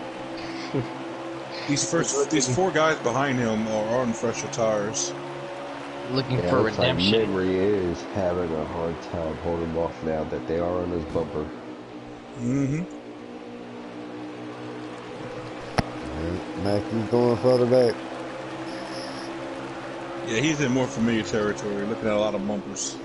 These four guys behind him are on fresher tires. Looking Yeah, it for looks like redemption. Memory is having a hard time holding him off now that they are on his bumper. Mm-hmm. Mackey's going further back. Yeah, he's in more familiar territory, looking at a lot of bumpers.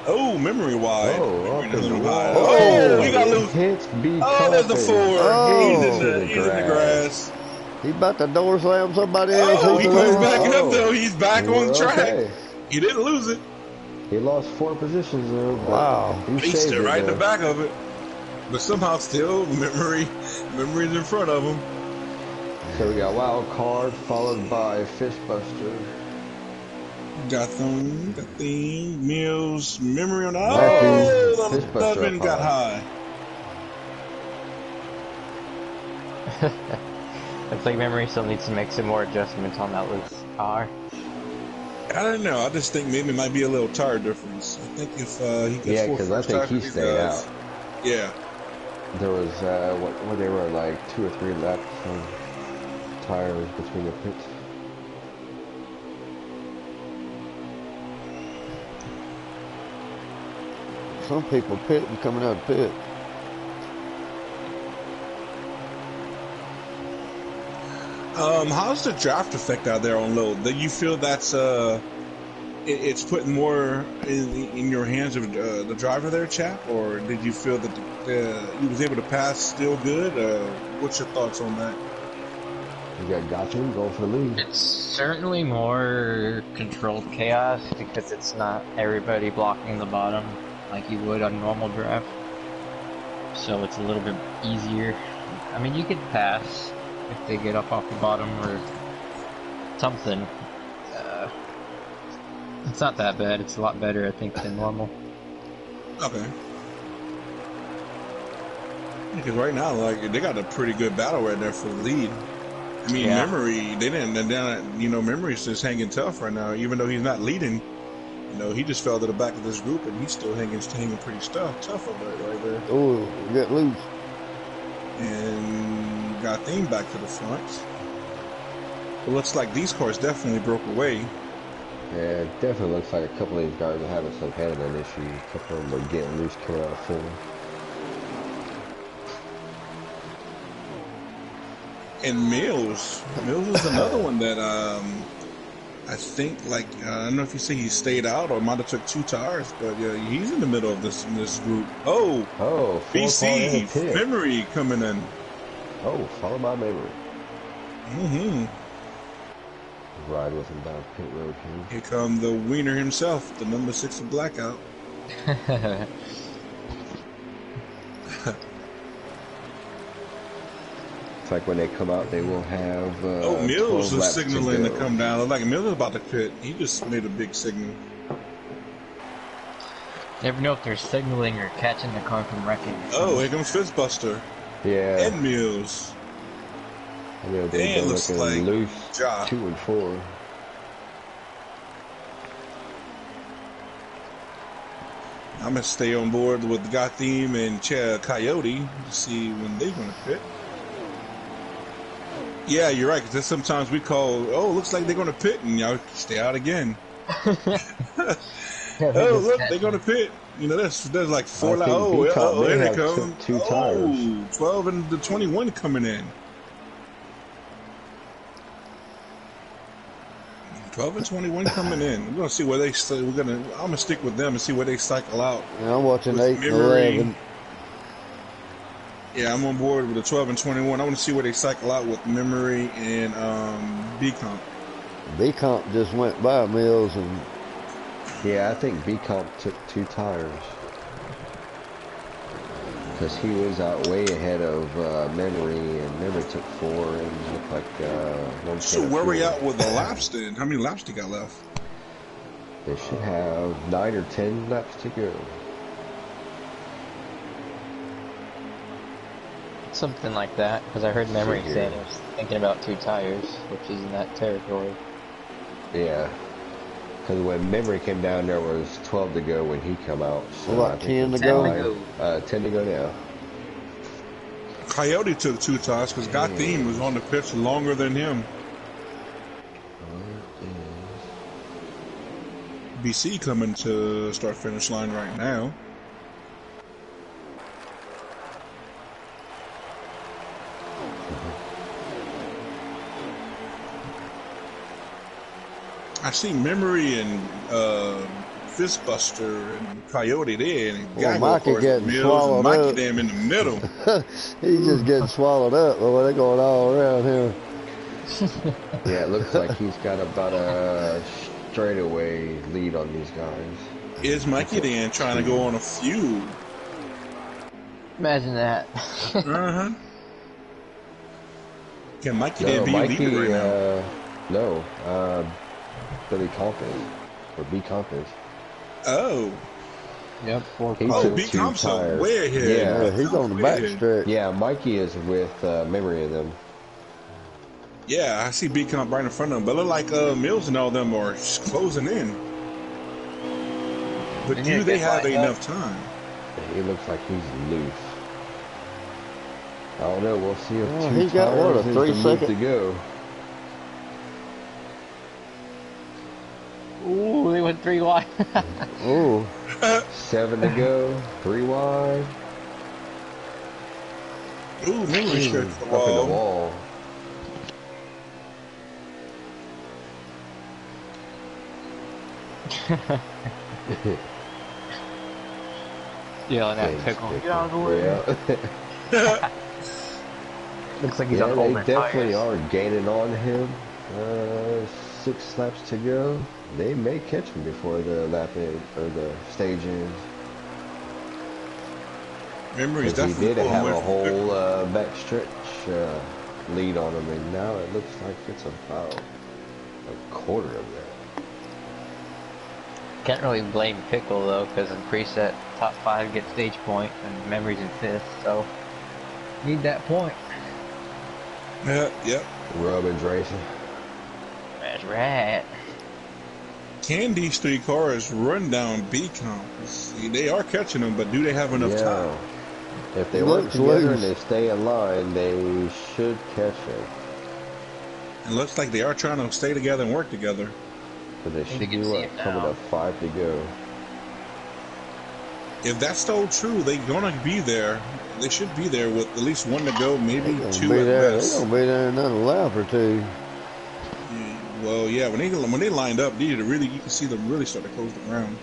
Oh, memory wide. Oh, Memory up in the doesn't wall. hide. Oh, He got it loose. hits B. Oh, there's the Compton. four. Oh. He's in the grass. He about to door slam somebody else. Oh, he comes He's back up Oh. though. He's back on track. Okay. He didn't lose it. He lost 4 positions though. But Wow. he He saved stood it right in the though. back of it. But somehow still memory's in front of him. So we got Wild Card followed by Fishbuster. Got the Mills, memory on the Matthews, oh, the Fishbuster Dubbin up got high. high. Looks like Memory still needs to make some more adjustments on that loose car. I don't know. I just think maybe it might be a little tire difference. I think if he gets Yeah, four because I first think tires he with these stayed guys- out. Yeah. There was what they were like 2 or 3 laps on tires between the pits. Some people pitting coming out of pit. How's the draft effect out there on load? Do you feel that's it's putting more in your hands of the driver there, chap, or did you feel that he was able to pass still good? What's your thoughts on that? You got Gotham going for the lead. It's certainly more controlled chaos because it's not everybody blocking the bottom like you would on normal draft. So it's a little bit easier. I mean, you could pass if they get up off the bottom or something. It's not that bad. It's a lot better, I think, than normal. Okay. Because right now, like they got a pretty good battle right there for the lead. I mean, Yeah. Memory, they didn't, and then Memory's just hanging tough right now. Even though he's not leading, he just fell to the back of this group, and he's still hanging pretty tough over it right there. Oh, get loose. And got Theme back to the front. It looks like these cars definitely broke away. Yeah, it definitely looks like a couple of these guys are having some handling issues. A couple of them are getting loose coming out of full. And Mills is another one that I think I don't know if you say he stayed out or might have took 2 tires, but yeah, he's in the middle of this group. Oh, BC Memory coming in. Oh, followed by Memory. Mm-hmm. Ride with him down pit road here. Here come the wiener himself, the number 6 of Blackout. It's like when they come out, they will have. Mills 12 is laps signaling to go. come down. Looks like Mills is about to pit. He just made a big signal. Never know if they're signaling or catching the car from wrecking. Oh, here comes Fistbuster Yeah. and Mills. I mean, And they're looks looking like loose. Ja. 2 and 4. I'm gonna stay on board with Gotham and Coyote to see when they're gonna pit. Yeah, you're right. Because sometimes we call, looks like they're gonna pit, and y'all stay out again. Oh, look, they're gonna pit. There's like 4 laps. Here they come. 2 tires. 12 and the 21 coming in. 12 and 21 coming in. We're gonna see where they. I'm gonna stick with them and see where they cycle out. Yeah, I'm watching With 8 and Memory. 11. Yeah, I'm on board with the 12 and 21. I want to see where they cycle out with Memory and B-Comp. B-Comp just went by Mills and Yeah, I think B-Comp took 2 tires. Because he was out way ahead of Memory, and Memory took 4, and looked like one. So where we at with the laps then? How many laps they got left? They should have 9 or 10 laps to go. Something like that, because I heard Memory Figure. say he was thinking about 2 tires, which is in that territory. Yeah. Because when Memory came down, there was 12 to go when he come out. So What, I think 10 to it's go? 10 to go. 10 to go now. Coyote took 2 tires because Gotham was on the pitch longer than him. BC coming to start finish line right now. I see Memory and Fistbuster and Coyote there, and Well, Geico, Mikey of course, getting Mills swallowed and Mikey up. them in the middle. He's just getting swallowed up, but they're going all around here. Yeah, it looks like he's got about a straightaway lead on these guys. Is Mikey then trying to go on a feud? Imagine that. Uh-huh. Can Mikey No, then be Mikey, leader right now? no, Billy Compton, or B Compton. Oh. Yep, 4 He Oh, took B 2 Comp's tires. way ahead. Yeah. Yeah, he's on the Way back ahead. stretch. Yeah, Mikey is with Memory of them. Yeah, I see B Comp right in front of him, but look like Mills and all them are closing in. But They do need to they get have lined enough time? He looks like he's loose. I don't know. We'll see if Oh, 2 he's got, what, a tires is 3 the move second? to go. Ooh, they went 3 wide. Ooh. 7 to go. 3 wide. Ooh, memory stretched the Up in the wall. wall. Yelling at Thanks, Pickle. Pickle. Get out of the way. Yeah. Looks like he's Yeah, on they Golden definitely tires. are gaining on him. 6 laps to go. They may catch him before the lap end or the stage ends. Memory's Because he definitely did pulling have away a from whole Pickle. back stretch lead on him, and now it looks like it's about a quarter of that. Can't really blame Pickle though, because in preset, top 5 get stage point, and Memory's in 5th, so need that point. Yeah, yep. Robin's racing. That's right. Can these 3 cars run down B Comp? See, they are catching them, but do they have enough time? Yeah. If they He work looks together loose. and they stay in line, they should catch him. It looks like they are trying to stay together and work together. But they to should get be to see what, it coming now. up 5 to go. If that's still true, they're gonna be there. They should be there with at least 1 to go, maybe They're 2 gonna be at there. best. They're gonna be there another lap or 2. Well, yeah, when they lined up, you can see them really start to close the ground.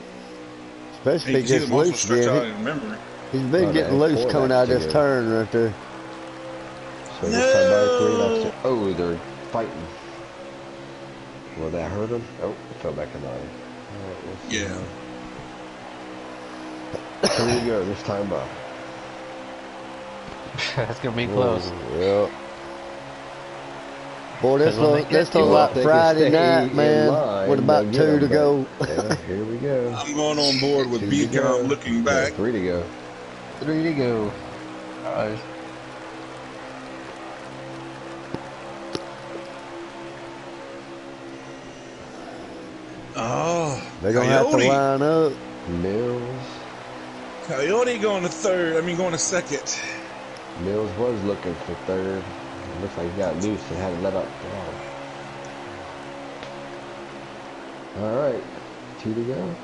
Especially And if you he can see gets them also loose stretch out again. in memory. He's been Oh, getting they had loose 4 coming laps out to of this go. turn right there. So this time by 3 laps to, oh, they're fighting. Will that hurt him? Oh, it fell back in line. Alright, we'll see. Yeah. 3 to go this time by. That's gonna be close. Yeah. Boy, this Because when they look get look you like If they can Friday stay night, in man, line, with about they'll get 2 to him, go. but, yeah, here we go. I'm going on board with 2 B to go. Comp looking No, back. 3 to go. 3 to go. Alright. Oh, They're gonna have to Coyote. line up. Mills. Coyote going to third. I mean, going to second. Mills was looking for 3rd. It looks like he got loose and had to let up. Wow. Alright. 2 to go.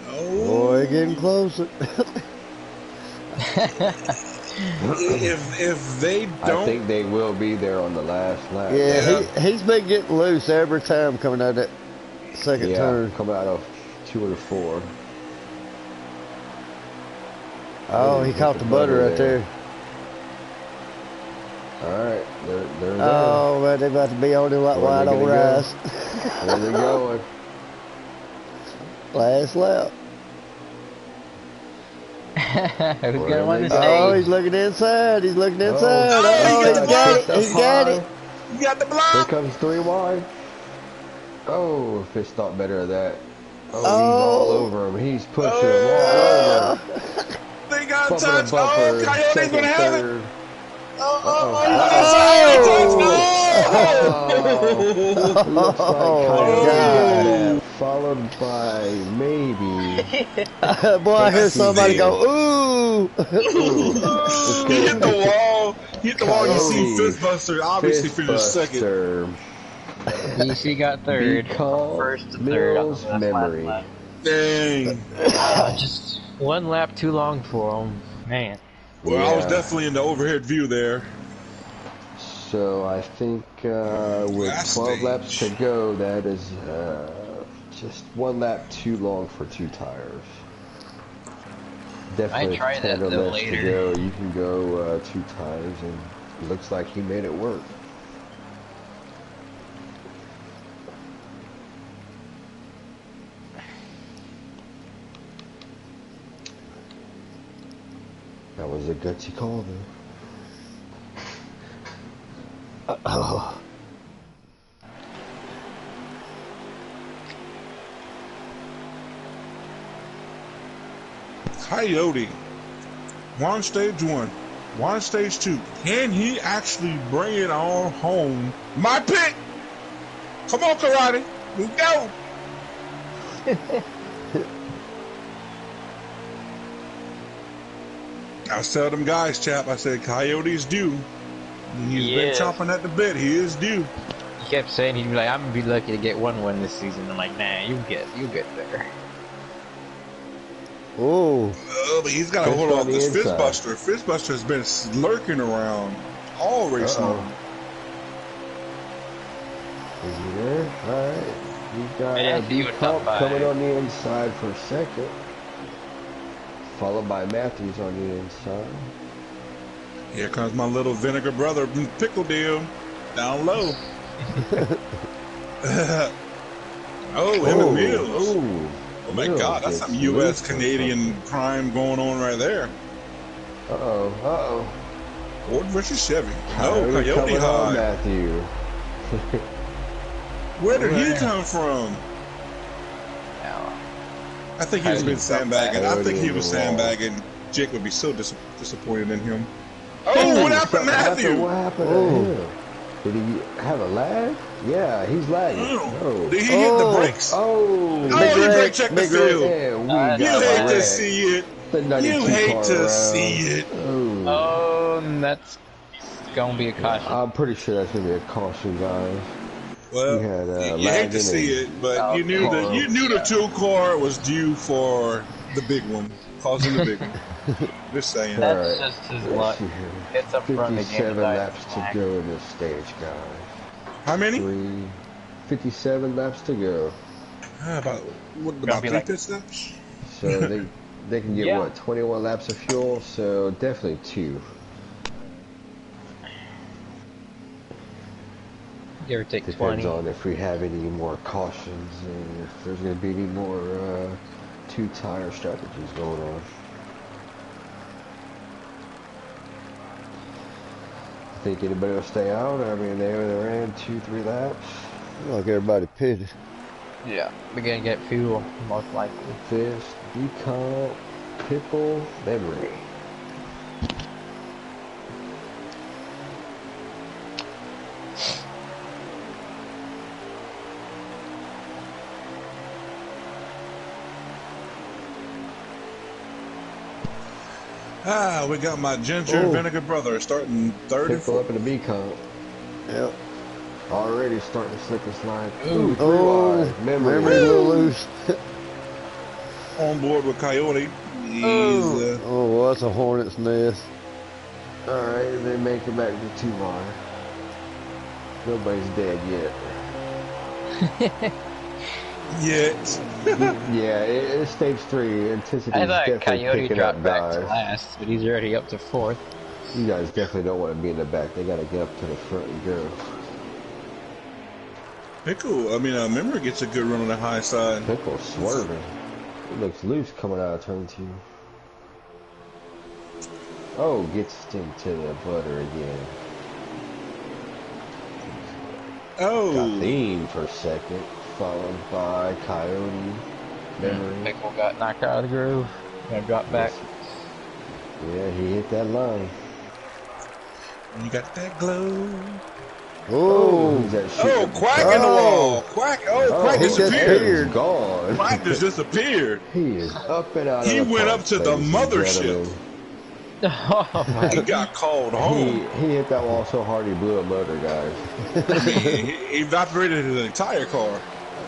Oh, Boy, getting closer. if they I don't, think they will be there on the last lap. Yeah, Yeah. he's been getting loose every time coming out of that second Yeah, turn. coming out of 2 or 4. Oh, he hit caught the the butter butter right there. there. Alright, they're there. Oh, man, they about to be on him like Where wide they on gonna go? rice. Where they going? Last lap. Who's Where gonna win they the go? Oh, stage? he's looking inside. He's looking inside. Oh, Oh, he he's got got it. it. He's got it. you got the Here block. comes 3 wide. Oh, if it's not better of that. Oh, he's Oh. all over him. He's pushing him all over. They got Bumper to touched. Oh, bumper. Coyote's Second, gonna have it. third. Looks like Oh, Coyote got God. that, followed by maybe. Boy, I hear somebody go, ooh. Let's He go. hit the wall. He hit the wall. You see Coyote, Fistbuster obviously finished second. Fistbuster, BC got third. Comp, First to third on the Mills, last Memory. lap. Dang. Just one lap too long for him. Man. Well, I was Yeah. definitely in the overhead view there. So I think with Last 12 laps to stage. go, that is just one lap too long for two tires. Definitely try that 10 or though less to later. go. You can go two tires, and it looks like he made it work. That was a gutsy call, though. Oh. Coyote. One stage one. One stage two. Can he actually bring it on home? My pick. Come on, Karate. Let's go. I was telling them guys, chap, I said, Coyote's due. He's been Yes. chomping at the bit. He is due. He kept saying he'd be like, I'm gonna be lucky to get one win this season. I'm like, nah, you get there. Oh. But he's got to Fist hold on off the this inside. Fistbuster. Fistbuster's been lurking around all race long. Is he there? Alright. We've got Yeah, a he was top B-Comp five. coming on the inside for second. Followed by Matthews on the inside. Here comes my little vinegar brother, Pickle Deal, down low. Oh, him and Mills. Ooh. Oh my Mills God, that's gets some loose U.S. or Canadian something. crime going on right there. Uh-oh. Ford versus Chevy. Coyote No, Coyote coming on high. Matthew. Where did he come from? Now, I think he's been sandbagging. I think he Coyote was in the wall. sandbagging. Jake would be so disappointed in him. Oh, what happened, Something Matthew? What happened Oh. to him? Did he have a lag? Yeah, he's lagging. Oh. Did Oh. he hit the brakes? Oh. Oh, Big he wreck, brake checked the big wreck. field. Yeah, we You You got hate to wrecked. see it. The 92 You hate car to around. see it. Oh. oh, that's gonna be a caution. I'm pretty sure that's gonna be a caution, guys. Well, We had, you hate to lagging see and- it, but Oh, you knew car. the two car was due for the big one, causing the big one. Just saying. All That's right. just his Let's luck. see here. Gets up front again. 57 laps to go in this stage, guys. How many? 57 laps to go. About be 3 like- pit stops? So they can get Yeah. what, 21 laps of fuel? So definitely 2. Give or take Depends 20. on if we have any more cautions and if there's going to be any more 2-tire strategies going on. Think anybody will stay out? I mean, they ran 2-3 laps. Like everybody pitted. Yeah, we're gonna get fuel, most likely. Fist, Decomp, Pickle, Memory. We got my ginger Oh. vinegar brother starting third and Pickle fourth. up in the B-Comp. Yep. Already starting to slip and slide. Ooh. 3 Oh, wide. memory's Memory. a little loose. On board with Coyote. He's, Oh, well, that's a hornet's nest. Alright, they make it back to 2 wide. Nobody's dead yet. yet. Yeah, it's stage 3. Intensity I is thought definitely Coyote picking dropped up, back to guys. last, but he's already up to 4th. You guys definitely don't want to be in the back. They got to get up to the front and go. Pickle, Memory gets a good run on the high side. Pickle swerving. It looks loose coming out of turn 2. Oh, gets into the butter again. Oh. Got Theme for second, followed by Coyote, Memory. Pickle got knocked out of the groove. Gonna drop back. Yeah, he hit that line. You got that glow. Oh, Who's that Oh, shooting? Quack in the wall. Quack. Oh, Quack he disappeared. disappeared. Gone. Quack just disappeared. He is up and out He of the went park, up to the ladies and mothership. gentlemen. Oh my! He got called He home. hit that wall so hard he blew a motor, guys. He evaporated his entire car.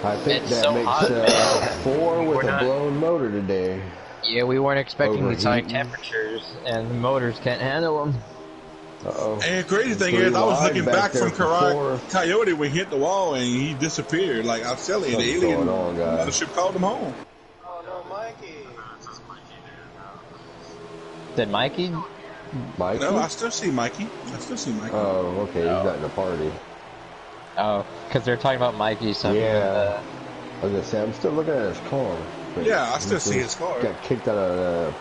I think It's that so makes hot, man. 4 with We're a not- blown motor today. Yeah, we weren't expecting these high Overheating. temperatures, and the motors can't handle them. Uh-oh. And the crazy thing 3 is, I was wide looking back back there from for 4. Coyote when he hit the wall and he disappeared. Like I'm telling you, the Something's alien going on, guys. mothership called him home. Did Mikey? Mikey? No, I still see Mikey. Oh, okay, he's not in the party. Oh, because they're talking about Mikey. So Yeah. I was gonna say, I'm still looking at his car. but Yeah, I still he see his just car. Got kicked out of the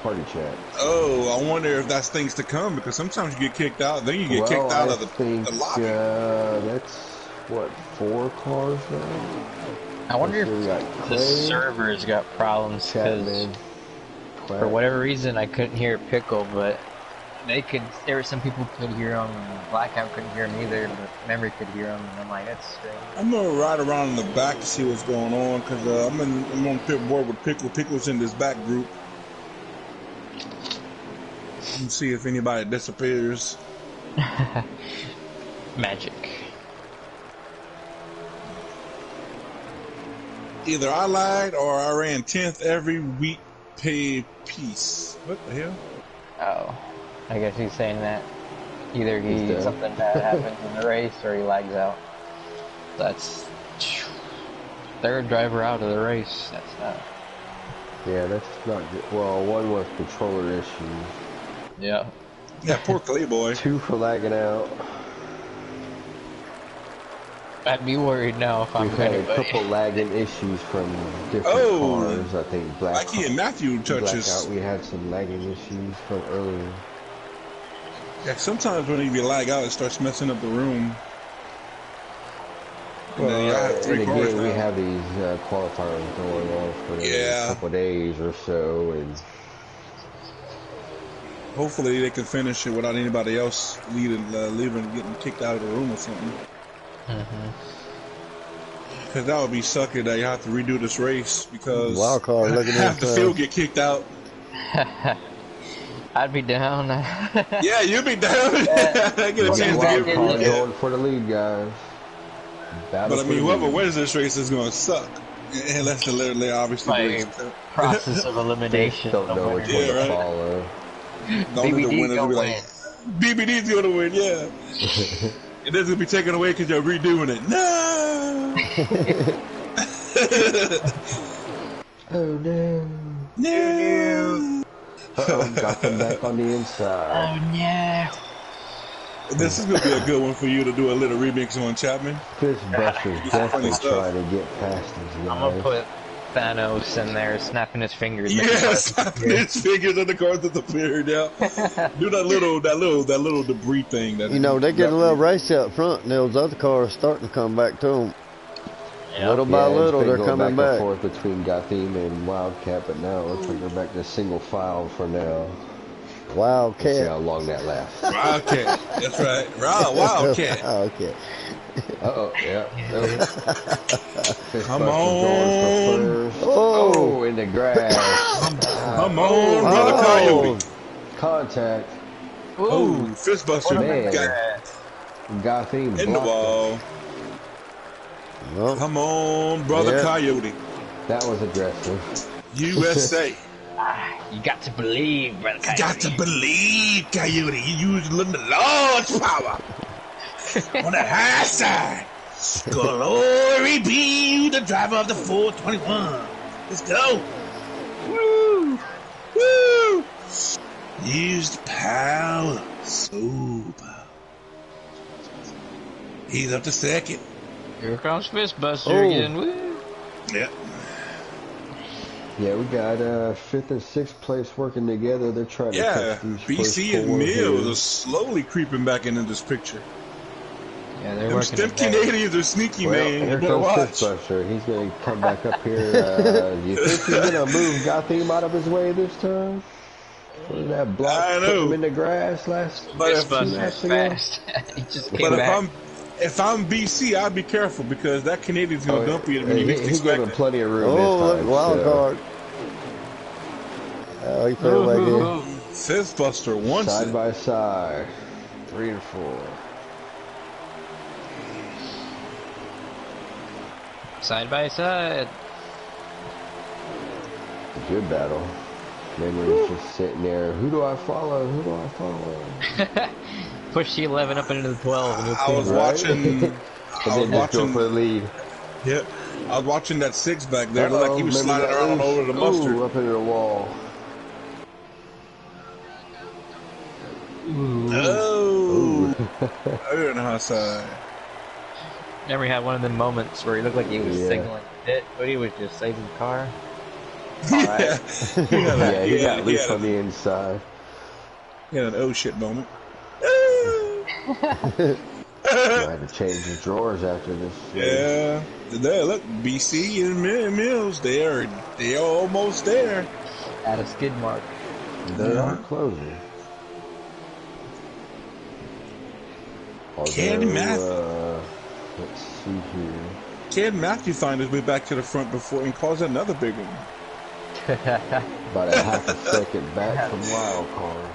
party chat. Oh, I wonder if that's things to come because sometimes you get kicked out, then you get Well, kicked out I of the think, lobby. that's, what, 4 cars now? I wonder if We got the Clay, servers got problems because Chapman, for Quack. whatever reason I couldn't hear Pickle, but they could. There were some people could hear him. Blackout couldn't hear him either, but Memory could hear him. And I'm like, that's strange. I'm gonna ride around in the back to see what's going on because I'm on pit board with Pickle. Pickle's in this back group. And see if anybody disappears. Magic. Either I lied or I ran 10th every week pay piece. What the hell? Oh, I guess he's saying that either He's dead. something bad happens in the race or he lags out. That's third driver out of the race. That's not. Yeah, that's not good. Well, 1 was controller issues. Yeah. Yeah, poor Clayboy. 2 for lagging out. I'd be worried now if I'm We've had a anybody. couple lagging issues from different Oh, cars. I think Mikey and Matthew touches. Blackout, we had some lagging issues from earlier. Yeah, sometimes when you lag out, it starts messing up the room. And then you Well, have 3 and cars again, we now. have these qualifiers going on for Yeah. a couple days or so, and Hopefully they can finish it without anybody else leaving, getting kicked out of the room or something. Because that would be sucky that you have to redo this race because Wild card looking half the inside. field get kicked out. I'd be down. Yeah, you'll be down. Get a we got chance to wild get card yeah. going for the lead, guys. Battle But I for mean, the whoever lead. wins this race is going to suck. Unless they're literally obviously Like, race. Process of elimination. Don't know which one Yeah, to right. follow. Only the BBD winners will be like, BBD's going to win, yeah. And this will be taken away because you're redoing it. No! Oh no. No! Uh-oh, got them back on the inside. Oh no. This is going to be a good one for you to do a little remix on Chapman. Fistbuster's definitely stuff. trying to get past these I'm gonna guys. put Thanos in there, snapping his fingers. Yes, his fingers on the cars disappeared. Yeah, do that little debris thing. That You know, they get a little race out front, and those other cars starting to come back to them. Little by Yeah, it's little, been they're going coming back back. and forth between Gotham and Wildcat, but now it looks like they're back to single file for now. Let's see Wildcat. how long that lasts. Wildcat. That's right. Wildcat. Wildcat. Uh-oh, yeah. Come Fistbuster's going for first. Oh. Oh, in the grass. Come on, brother Oh. Coyote. Contact. Oh, Fistbuster Man. got Gotham in the blocked wall. Well, Come on, brother Yeah. Coyote. it. That was aggressive. USA. You got to believe, brother. You got to believe, Coyote. You use the Lord's power on the high side. Glory be the driver of the 421. Let's go. Woo! Woo! Use the power. So power. He's up to second. Here comes Fistbuster Oh. again. Woo. Yep. Yeah, we got 5th and 6th place working together. They're trying to Yeah, catch these BC first and 4 Mills here. are slowly creeping back into this picture. Yeah, they're Them working them together. Canadians are sneaky, Well, man. You here better comes watch. Fistbuster. He's going to come back up here. You think he's going to move Gotham out of his way this time? Wasn't that block I put him know. in the grass last But if 2 Fistbuster's laps ago? fast. He just but came back. if I'm BC, I'd be careful because that Canadian's Oh, gonna dump you when you least he gave expect him it. plenty of room this Oh, look, time. wild So card. Oh, he fell back in. Fistbuster wants side it. by side, 3 and 4. Side by side. Good battle. Memory's just sitting there. Who do I follow? Who do I follow? Push the 11 up into the 12 and you'll I was clean. watching. and I was then just go watching. for the lead. Yeah, I was watching that 6 back there. It looked like he was Memory sliding got around loose. over the mustard. Ooh, up into the wall. Oh, over on the high side. Never had one of them moments where he looked like he was Yeah. signaling it, but he was just saving the car. Yeah, Yeah, he got he loose had on the inside. he had an oh shit moment. I had to change the drawers after this. Yeah, there. Look, BC and Mills, they are almost there. At a skid mark. They are closing. Can let's see here. Can Matthew find his way back to the front before and cause another big one? About a half a second back from wild card.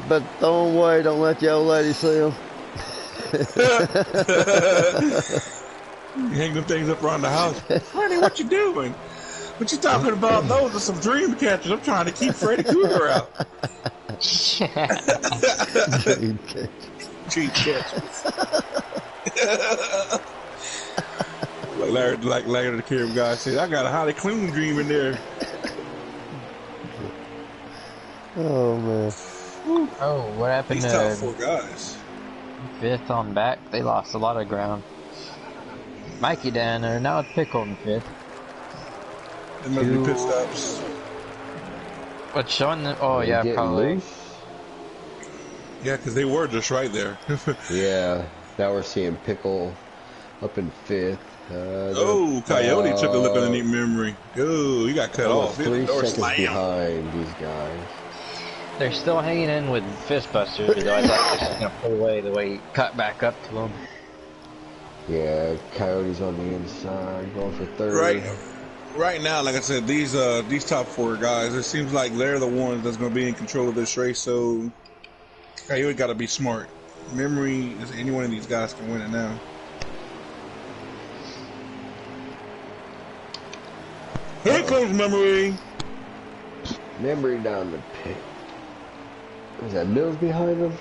But throw him away. Don't let the old lady see him. You hang them things up around the house. Freddie, what you doing? What you talking about? Those are some dream catchers. I'm trying to keep Freddy Krueger out. Dream catcher. Dream catchers. like Larry the Cable Guy said, I got a highly clean dream in there. Oh, man. Oh, what happened These top to 4 guys. 5th on back? They lost a lot of ground. Mikey down there, now it's Pickle in 5th. They must be pit stops. What's showing them? Oh, They yeah, getting probably. loose? Yeah, because they were just right there. Yeah, now we're seeing Pickle up in 5th. Oh, Coyote took a look underneath memory. Oh, he got cut almost off. 3 Door seconds slam. behind these guys. They're still hanging in with Fistbusters, though I thought they were just going to pull away the way he cut back up to them. Yeah, Coyote's on the inside, going for 30. Right now, like I said, these top 4 guys, it seems like they're the ones that's going to be in control of this race. So Coyote got to be smart. Memory is any one of these guys can win it now. Here comes Memory. Memory down the pit. Is that Mills behind him?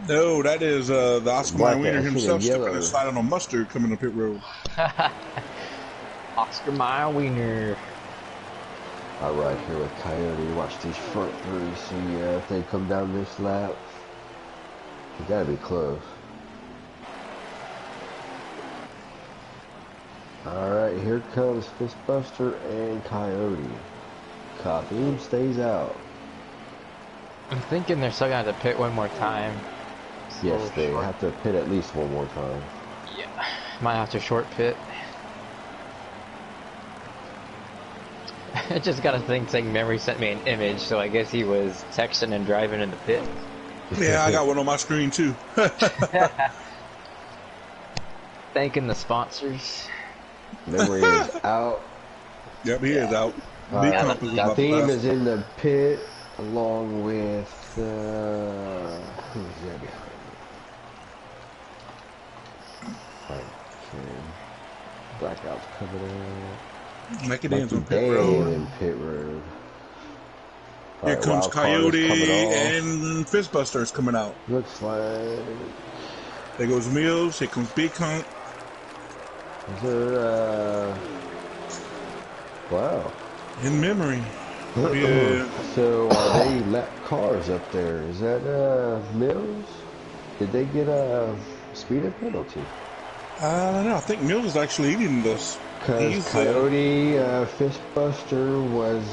No, that is the Oscar Mayer Wiener I see the himself yellow. stepping and sliding on mustard coming up pit road. Oscar Mayer Wiener. All right, here with Coyote. Watch these front 3. See if they come down this lap. You gotta be close. All right, here comes Fistbuster and Coyote. Kathleen stays out. I'm thinking they're still going to have to pit one more time. Yes, they have to pit at least one more time. Yeah, might have to short pit. I just got a thing saying Memory sent me an image, so I guess he was texting and driving in the pit. Yeah, I got one on my screen too. Thanking the sponsors. Memory is out. Yep, he is out. Theme is in the pit along with who's that behind me? Okay. Blackout's coming in. Make it in on pit Dan road. in pit road. Here Alright, comes Wild Card is Coyote coming off. and Fistbuster is coming out. Looks like There goes Mills. Here comes Big Hunt. is there wow. In memory. Yeah. So are they lap cars up there? Is that Mills? Did they get a speeding penalty? I don't know. I think Mills is actually eating this. Because Coyote Fistbuster was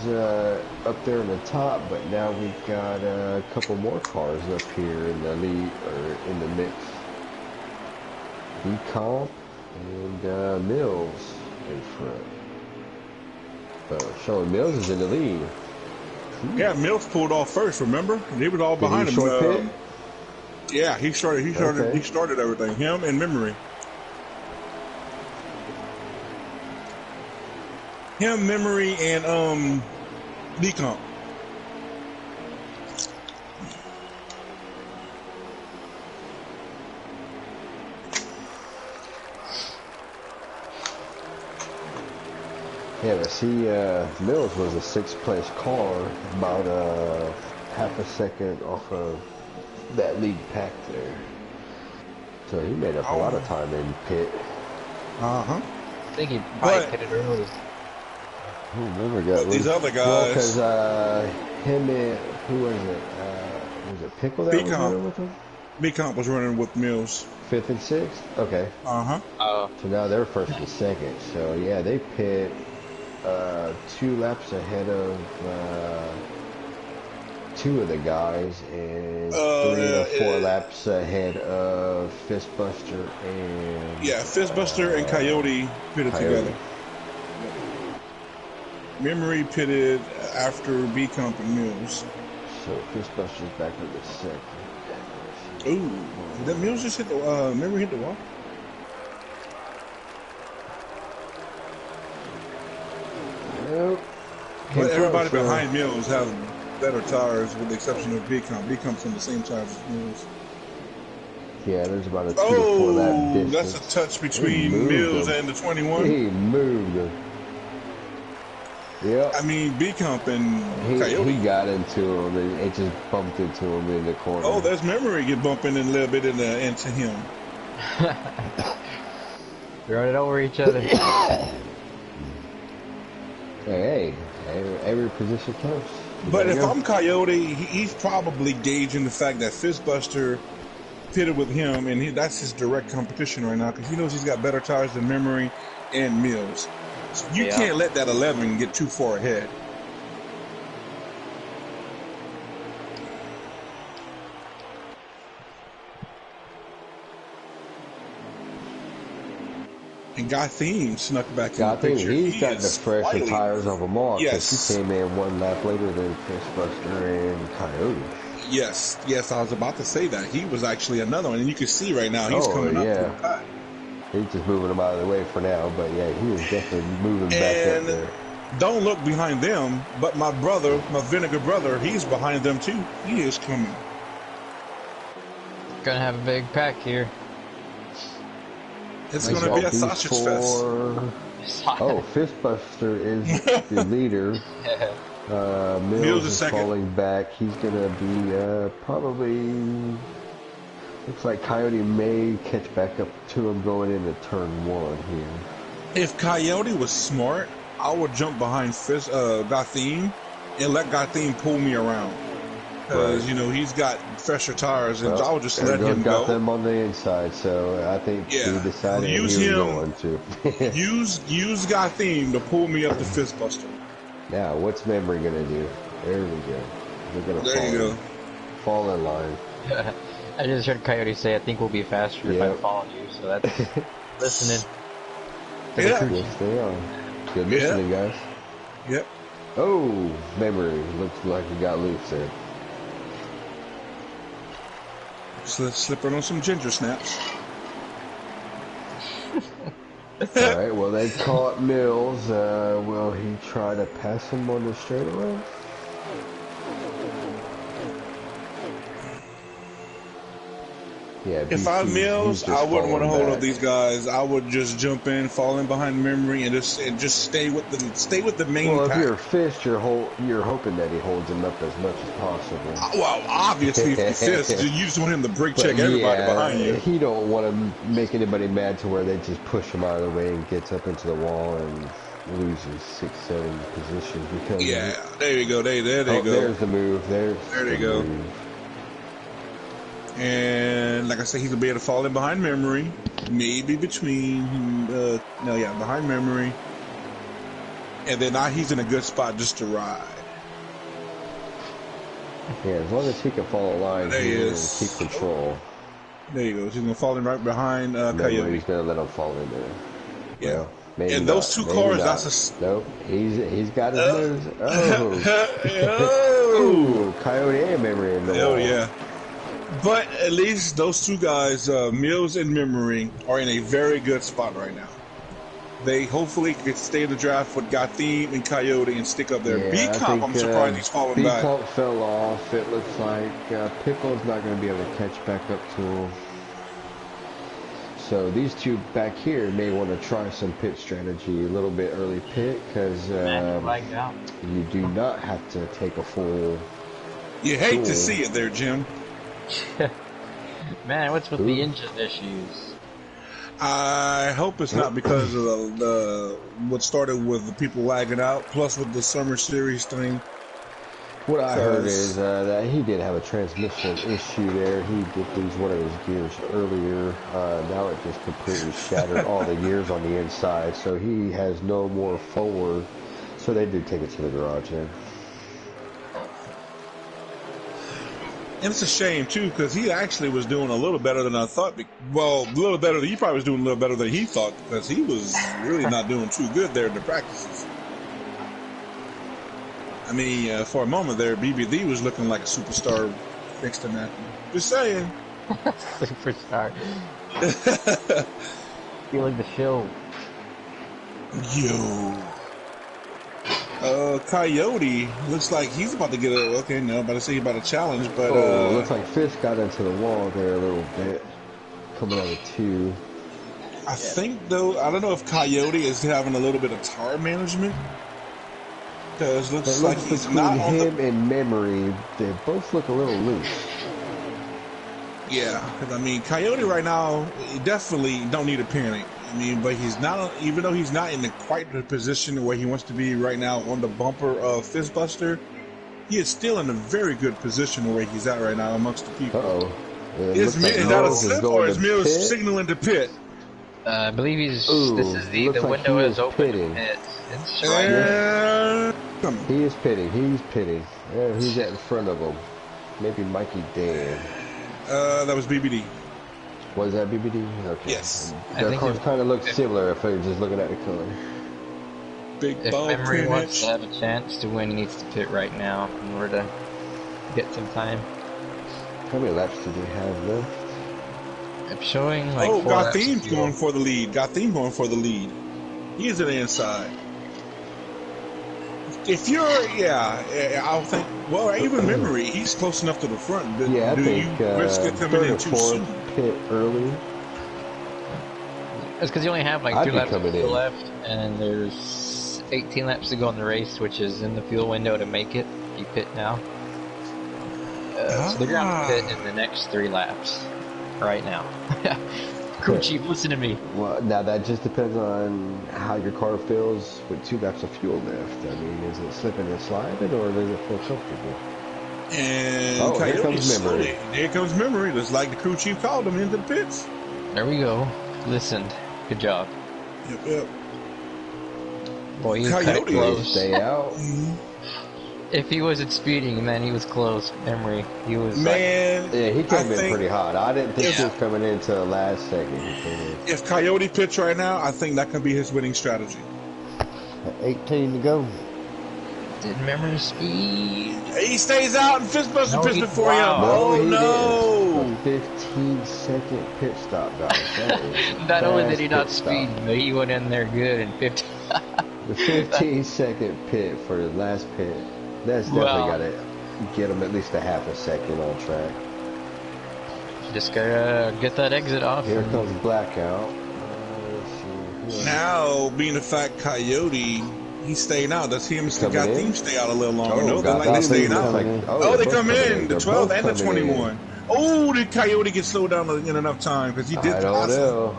up there in the top, but now we've got a couple more cars up here in the lead or in the mix. B-Comp and Mills in front. Showing Mills is in the lead. Yeah, Mills pulled off first. Remember, they was all behind him. Short pit? Yeah, he started. Okay. He started everything. Him and Memory. Him, Memory, and Decomp. Yeah, but see, Mills was a sixth-place car, about half a second off of that lead pack there. So he made up a lot of time in pit. Uh-huh. I think he probably pitted early. Who never got These loose? other Well, guys. because him and, who was it? Was it Pickle that was running with him? Decomp was running with Mills. Fifth and sixth? Okay. Uh-huh. Oh, So now they're first and second. So yeah, they pit 2 laps ahead of two of the guys and 3 or 4 laps ahead of Fistbuster and Yeah, Fistbuster and Coyote pitted together. Memory pitted after Decomp and Mills. So Fistbuster's back with the second. Ooh, did Mills just hit the? Memory hit the wall. Nope. But everybody behind Mills have better tires, with the exception of Decomp. Decomp's on the same tires as Mills. Yeah, there's about a 2 to 4 lap distance. That's a touch between Mills and the 21. He moved him. Yep. I mean, Decomp and Coyote. He got into him and it just bumped into him in the corner. Oh, there's Memory get bumping in a little bit into him. running over each other. Hey, every position counts. But if I'm Coyote, he's probably gauging the fact that Fistbuster pitted with him, and that's his direct competition right now because he knows he's got better tires than Memory and Mills. So you can't let that 11 get too far ahead. And Guy Theme snuck back in the picture. He's got the fresher slightly tires of them all. Yes. He came in 1 lap later than Fistbuster and Coyote. Yes, I was about to say that. He was actually another one, and you can see right now he's coming up to the pack. He's just moving him out of the way for now, but yeah, he is definitely moving back up there. Don't look behind them, but my brother, my Vinegar brother, he's behind them too. He is coming. Gonna have a big pack here. It's gonna be a sausage fest. Oh, Fistbuster is the leader. Mills is falling back. He's gonna be probably. Looks like Coyote may catch back up to him going into turn 1 here. If Coyote was smart, I would jump behind Gotham and let Gotham pull me around. Because, you know, he's got fresher tires, and I would just let him go. Got them on the inside, so I think he decided he was going to. use Gotham to pull me up the Fistbuster. Now, what's Memory going to do? There we go. They're going to fall in line. I just heard Coyote say, I think we'll be faster if I follow you, so that's listening. Yes, they are. Good listening, guys. Yep. Oh, Memory. Looks like he got loose there. Slipping on some ginger snaps. Alright, well, they caught Mills. Will he try to pass him on the straightaway? Yeah, if I'm Mills, I wouldn't want to hold up these guys. I would just jump in, fall in behind Memory, and just stay with the main. Well, if pack. you're Fist, you're hoping that he holds him up as much as possible. Well, obviously, if you're Fist, you just want him to brake check everybody behind you. He don't want to make anybody mad to where they just push him out of the way and gets up into the wall and loses 6-7 positions because. Yeah, there you go. There they go. There's the move. There they go. Move. And like I said, he's gonna be able to fall in behind Memory, maybe between behind Memory, and then now he's in a good spot just to ride. Yeah, as long as he can follow line, there he is. Keep control. There you go. He's gonna fall in right behind Coyote. He's gonna let him fall in there. Yeah. Maybe And not. those two Maybe cars, not. that's a... Nope. He's got his moves. Oh. Oh. Ooh, Coyote and Memory in the Oh, wall. yeah. But at least those two guys, Mills and Memory, are in a very good spot right now. They hopefully could stay in the draft with Gotham and Coyote and stick up there. Yeah, I B-Comp, think I'm surprised he's falling B back. Comp fell off. It looks like Pickle's not going to be able to catch back up to him. So these two back here may want to try some pit strategy, a little bit early pit, because you do not have to take a full. You hate fuel. to see it there, Jim. Man, what's with the engine issues? I hope it's not because of the what started with the people lagging out, plus with the summer series thing. What I heard is that he did have a transmission issue there. He did lose one of his gears earlier. Now it just completely shattered all the gears on the inside, so he has no more forward. So they did take it to the garage then. And it's a shame, too, because he actually was doing a little better than I thought. Well, a little better. He probably was doing a little better than he thought, because he was really not doing too good there in the practices. I mean, for a moment there, BBD was looking like a superstar next to that. Just saying. Superstar. Feeling the show. Yo. Coyote looks like he's about to get a... Okay, no, about to say he's about to challenge, but... looks like Fish got into the wall there a little bit. Coming out of 2. I think, though, I don't know if Coyote is having a little bit of tire management. Because it looks like he's not on him and Memory, they both look a little loose. Yeah, because, I mean, Coyote right now, he definitely don't need a panic. I mean, but he's not, even though he's not in quite the position where he wants to be right now on the bumper of Fistbuster, he is still in a very good position where he's at right now amongst the people. Uh-oh. Is that a slip or is Mills signaling to pit? I believe he's. This is the window is open. It's right. He is pitting. He's pitting. Yeah, he's at in front of him. Maybe Mikey Dan. That was BBD. Was that BBD? Okay. Yes. Their cars kind of look similar if you're just looking at the color. If Memory wants to have a chance to win, he needs to pit right now in order to get some time. How many laps do they have left? I'm showing like 4 Gotham's going for the lead. Gotham going for the lead. He's to the inside. If you're, I'll think, well, even Memory, he's close enough to the front. But yeah, I think you risk it coming in too soon? Pit early. It's because you only have like 2 laps left, and there's 18 laps to go in the race, which is in the fuel window to make it. You pit now. So they're going to pit in the next 3 laps right now. Crew chief, listen to me. Well, now that just depends on how your car feels with 2 laps of fuel left. I mean, is it slipping and sliding, or does it feel comfortable? And here comes Memory. Here comes Memory. Looks like the crew chief called him into the pits. There we go. Listened. Good job. Yep. Boy, you cut it close. Stay out. If he wasn't speeding, man, he was close. Memory, he was. Man, yeah, he came in pretty hot. I didn't think he was coming in until the last second. If Coyote pits right now, I think that could be his winning strategy. 18 to go. Did Memory speed? He stays out and Fistbuster pits before him. No, no! A 15-second pit stop, guys. Not only did he not speed, but he went in there good in 15. The 15-second pit for the last pit. That's definitely got to get him at least a half a second on track. Just gotta get that exit off. Here comes Blackout. Now, being the fact Coyote, he's staying out. Does he and Mr. Gotham stay out a little longer? No, they're like staying out. They come in. The 12 and the 21. Oh, did Coyote get slowed down in enough time? Because he did pass him.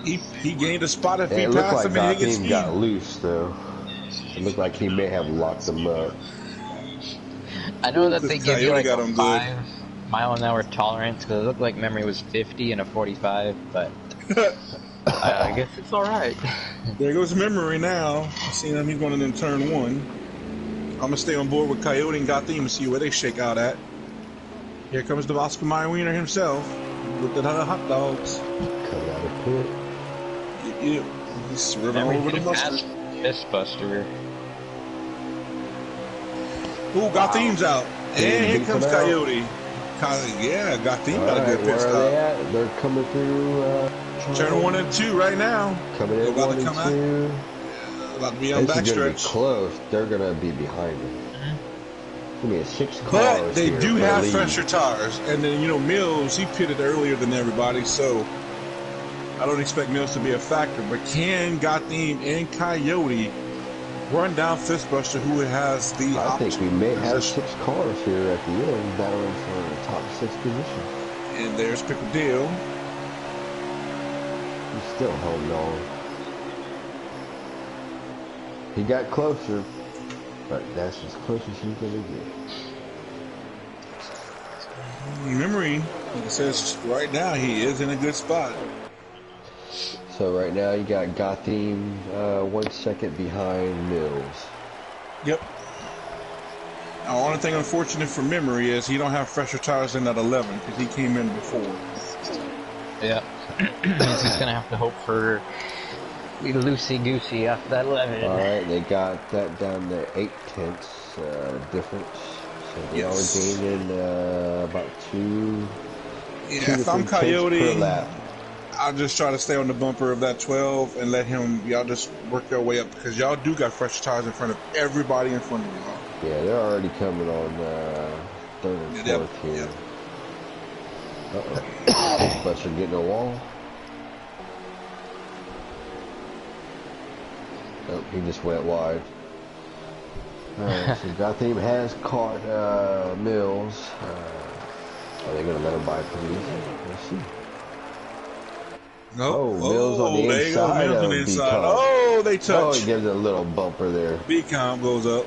He gained a spot if he passed him and he gets speed. Got loose, though. It looked like he may have locked him up. I know that they give you like a 5-mile-an-hour tolerance, because it looked like Memory was 50 and a 45, but I guess it's alright. There goes Memory now. See him, he's going in turn 1. I'm going to stay on board with Coyote and Gotham and see where they shake out at. Here comes the Oscar Mayer Wiener himself with the hot dogs. Cut out of pit. Yeah. He's ripping all Memory over the could have passed mustard. Fistbuster. Ooh, Gothem's out. And here beats comes him out. Coyote. Yeah, Gotham got a Alright, good pit where are they stop. at? They're coming through, Turn 1 and 2 right now. coming They're in about 1 to and come out. 2. About to be on This is going to be backstretch. close. They're going to be behind them. Give me a 6 cars But they here do for the have lead. fresher tires. And then, Mills, he pitted earlier than everybody, so I don't expect Mills to be a factor. But can Gotham and Coyote run down Fistbuster, who has the I think we may have position? 6 cars here at the end battling for the top 6 position. And there's Pickle Deal. He's still holding on. He got closer, but that's as close as he's going to get. Memory, it says right now he is in a good spot. So right now you got Gotham 1 second behind Mills. Yep. Now, only thing unfortunate for Memory is he don't have fresher tires in that 11 because he came in before. Yeah. He's just gonna have to hope for loosey-goosey after that 11. Alright, they got that down to 8 tenths difference. So they Yes. are gaining about 2 Yeah, to if I'm 3 tenths per Coyote, lap. I'll just try to stay on the bumper of that 12 and let y'all just work your way up because y'all do got fresh tires in front of everybody in front of y'all. Yeah, they're already coming on 3rd and 4th Yep, here. yep. Uh-oh. Buster getting a wall. Oh, he just went wide. Alright, so Gotham has caught Mills. Are they going to let him by pretty easy? We'll see. Nope. Oh, Mills on the there you go. inside Mills on of the inside. B-Comp. Oh, they Oh, touch. he gives it a little bumper there. B-Comp goes up.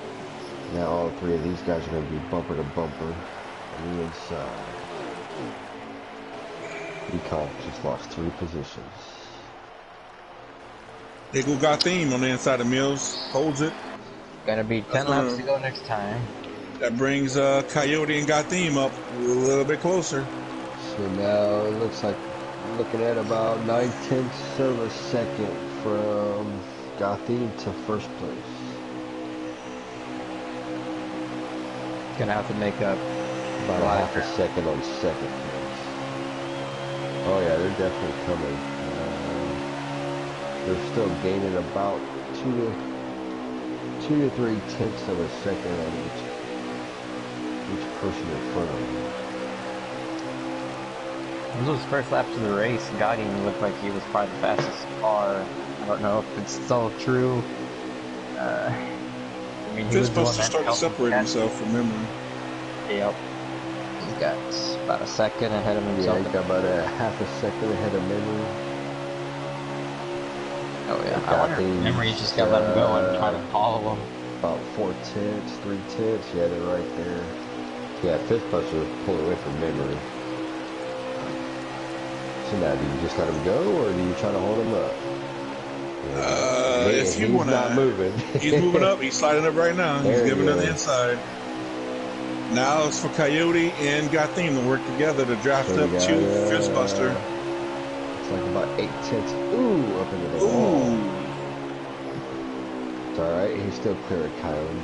Now all 3 of these guys are going to be bumper to bumper on the inside. B-Comp just lost 3 positions. They go Gotham on the inside of Mills. Holds it. Gonna be 10 laps to go next time. That brings Coyote and Gotham up a little bit closer. So now it looks like we're looking at about 9 tenths of a second from Gotham to 1st place. Gonna have to make up About a half a second on 2nd place. Oh yeah, they're definitely coming. They're still gaining about 2 to 3 tenths of a second on each person in front of them. Those first laps of the race, Gotti looked like he was probably the fastest car. I don't know if it's still true. I mean, he was the one Fistbuster that started to helped separate catch- himself from Memory. Yep. He's got about a second ahead of Yeah, himself. he got about a half a second ahead of Memory. Oh yeah. I wonder if Memory's just gotta let him go and try to follow him. About 4 tenths, 3 tenths. Yeah, they're right there. Yeah, Fistbuster pulling away from Memory. So now, do you just let him go, or do you try to hold him up? If you he's wanna, not moving. He's moving up. He's sliding up right now. There He's he giving to the goes. inside. Now it's for Coyote and Gotham to work together to draft So up we to got, Fistbuster. It's like about 8 tenths. Ooh, up into the wall. Ooh. It's alright, he's still clear of Coyote.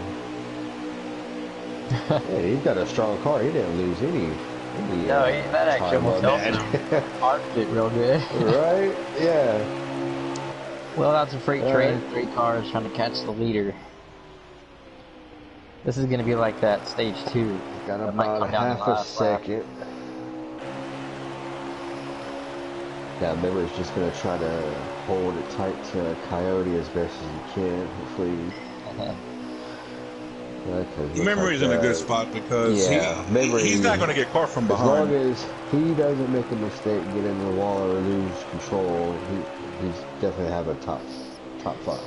Yeah, he's got a strong car. He didn't lose any No, that actually time almost on helped that. him. Parked it real good. Right? Yeah. Well, that's a freight All train, right. 3 cars trying to catch the leader. This is gonna be like that stage 2. Got That might about come down to half the a last lap. second. Now, Memory's just going to try to hold it tight to Coyote as best as he can. Hopefully, Memory's in a good spot because Memory, he's not going to get caught from as behind. long as he doesn't make a mistake, get in the wall, or lose control, he's definitely have a top 5.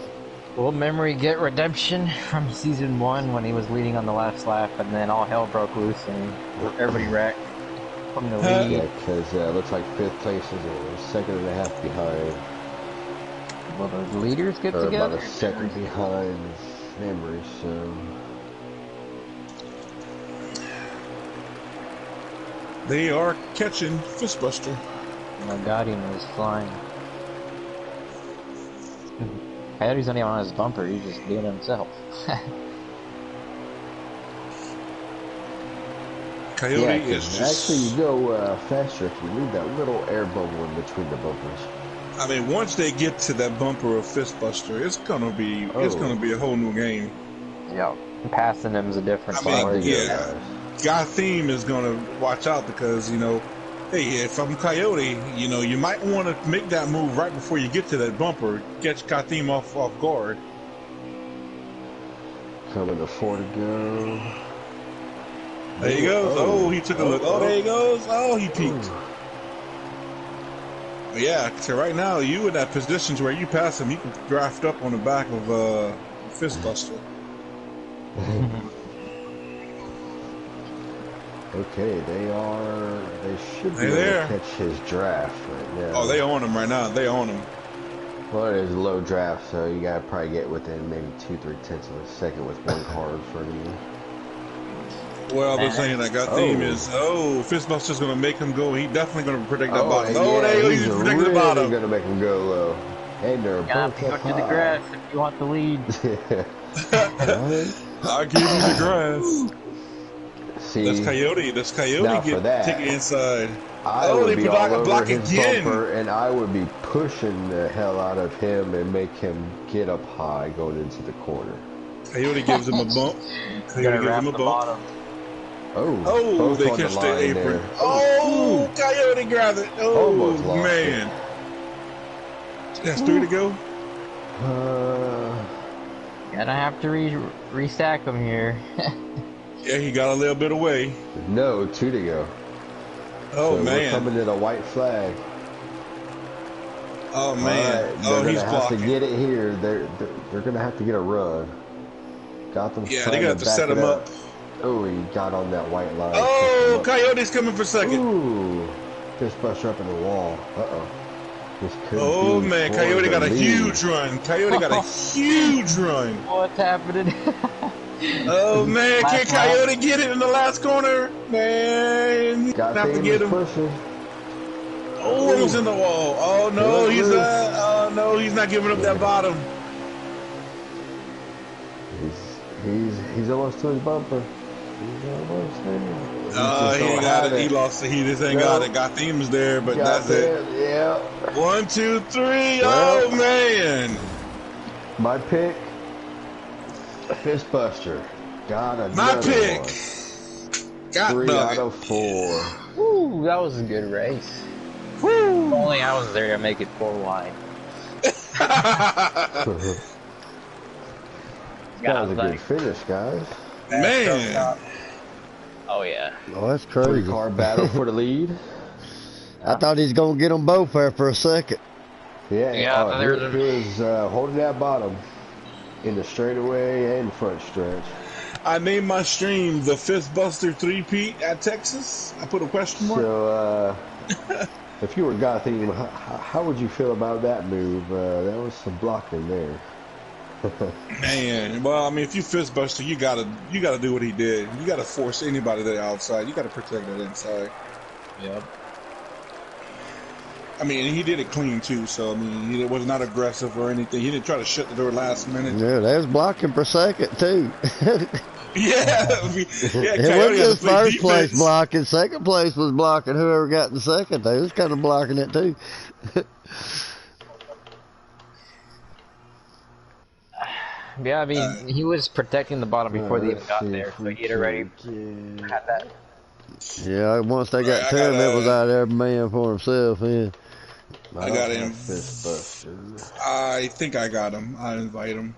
Will Memory get redemption from season 1 when he was leading on the last lap and then all hell broke loose and everybody wrecked from the lead? Yeah, because it looks like 5th place is a second and a half behind. Will the leaders get Or together? about a second behind Memory, so... They are catching Fistbuster. My Guardian was flying. Coyote's not even on his bumper, he's just doing it himself. Coyote Yeah, is 'cause just. actually you go faster if you leave that little air bubble in between the bumpers. I mean, once they get to that bumper of Fistbuster, it's gonna be a whole new game. Yeah. Passing him's a different I mean, story. yeah, Gotham is gonna watch out because hey, if I'm Coyote, you might want to make that move right before you get to that bumper, catch Gotham off guard. Coming to 4 to go. There he goes. Oh, he took a look. Oh, there he goes. Oh, he peeked. Yeah, so right now you in that position to where you pass him, you can draft up on the back of Fistbuster. Okay, they should be They're able there. to catch his draft right now. Oh, they own him right now. They own him. Well, it is a low draft, so you gotta probably get within maybe 2-3 tenths of a second with one car in front of you. Well, they're saying that Gotham is. Oh, Fistbuster's gonna make him go. He definitely gonna protect that bottom. Yeah, Oh, there you go. He's he's protecting really the bottom. gonna make him go low. And they're You have both to go up to the high. grass if you want the lead. I give you the grass. See, That's Coyote. That's Coyote. now for that, Take it inside. I Oh, would they be block- all over block his again. bumper, and I would be pushing the hell out of him and make him get up high going into the corner. Coyote gives him a bump. Coyote gives him a bump. Oh, Oh, both they on catch the the line apron. there. Oh, Coyote grabs it. Oh, Almost lost man. That's 3 to go. Gonna have to restack him here. Yeah, he got a little bit away. No, 2 to go. Oh, So man. we're coming to the white flag. Oh, man. Right, Oh, they're he's gonna have blocking. to get it here. They're gonna have to get a run. Gotham's Yeah, trying they got to back set it him up. Oh, he got on that white line. Oh, Coyote's coming for second. Ooh, Fistbuster up in the wall. Uh-oh. This could Oh, be man. for Coyote the got a lead. huge run. Coyote got a huge run. What's happening? Oh, man. Can Last lap. Coyote get it in the last corner? Man. He's Got gonna have to things get him. pushing. Oh, it was in the wall. Oh, no. Look, He's look. not. Oh, no. He's not giving up that bottom. He's almost to his bumper. He's almost there. He ain't got it. He lost it. He just ain't got it. Gotham's there, but that's it. Yeah. 1, 2, 3. Well, Oh, man. My pick, Fistbuster. Got another My pick. one. Got 3 Nugget. out of 4. Woo, that was a good race. Woo! If only I was there to make it 4 wide. That was a good finish, guys. Man. Oh yeah. Oh, that's crazy. 3-car battle for the lead. I thought he was going to get them both there for a second. Yeah, Yeah, he was holding that bottom in the straightaway and front stretch. I named my stream the Fistbuster 3-peat at Texas. I put a question mark. So, if you were Gotham, how would you feel about that move? That was some blocking there. Man, well, I mean, if you Fistbuster, you gotta do what he did. You gotta force anybody to the outside. You gotta protect that inside. Yep. I mean, he did it clean too. So I mean, he was not aggressive or anything. He didn't try to shut the door last minute. Yeah, they was blocking for second, too. Yeah, It wasn't just first place blocking. Second place was blocking whoever got in second. They was kind of blocking it, too. Yeah, I mean, he was protecting the bottom before they even got there, so he had already had that. Yeah, once they got to him, it was out there man for himself. Yeah. I got him. Fistbuster. I think I got him. I invite him.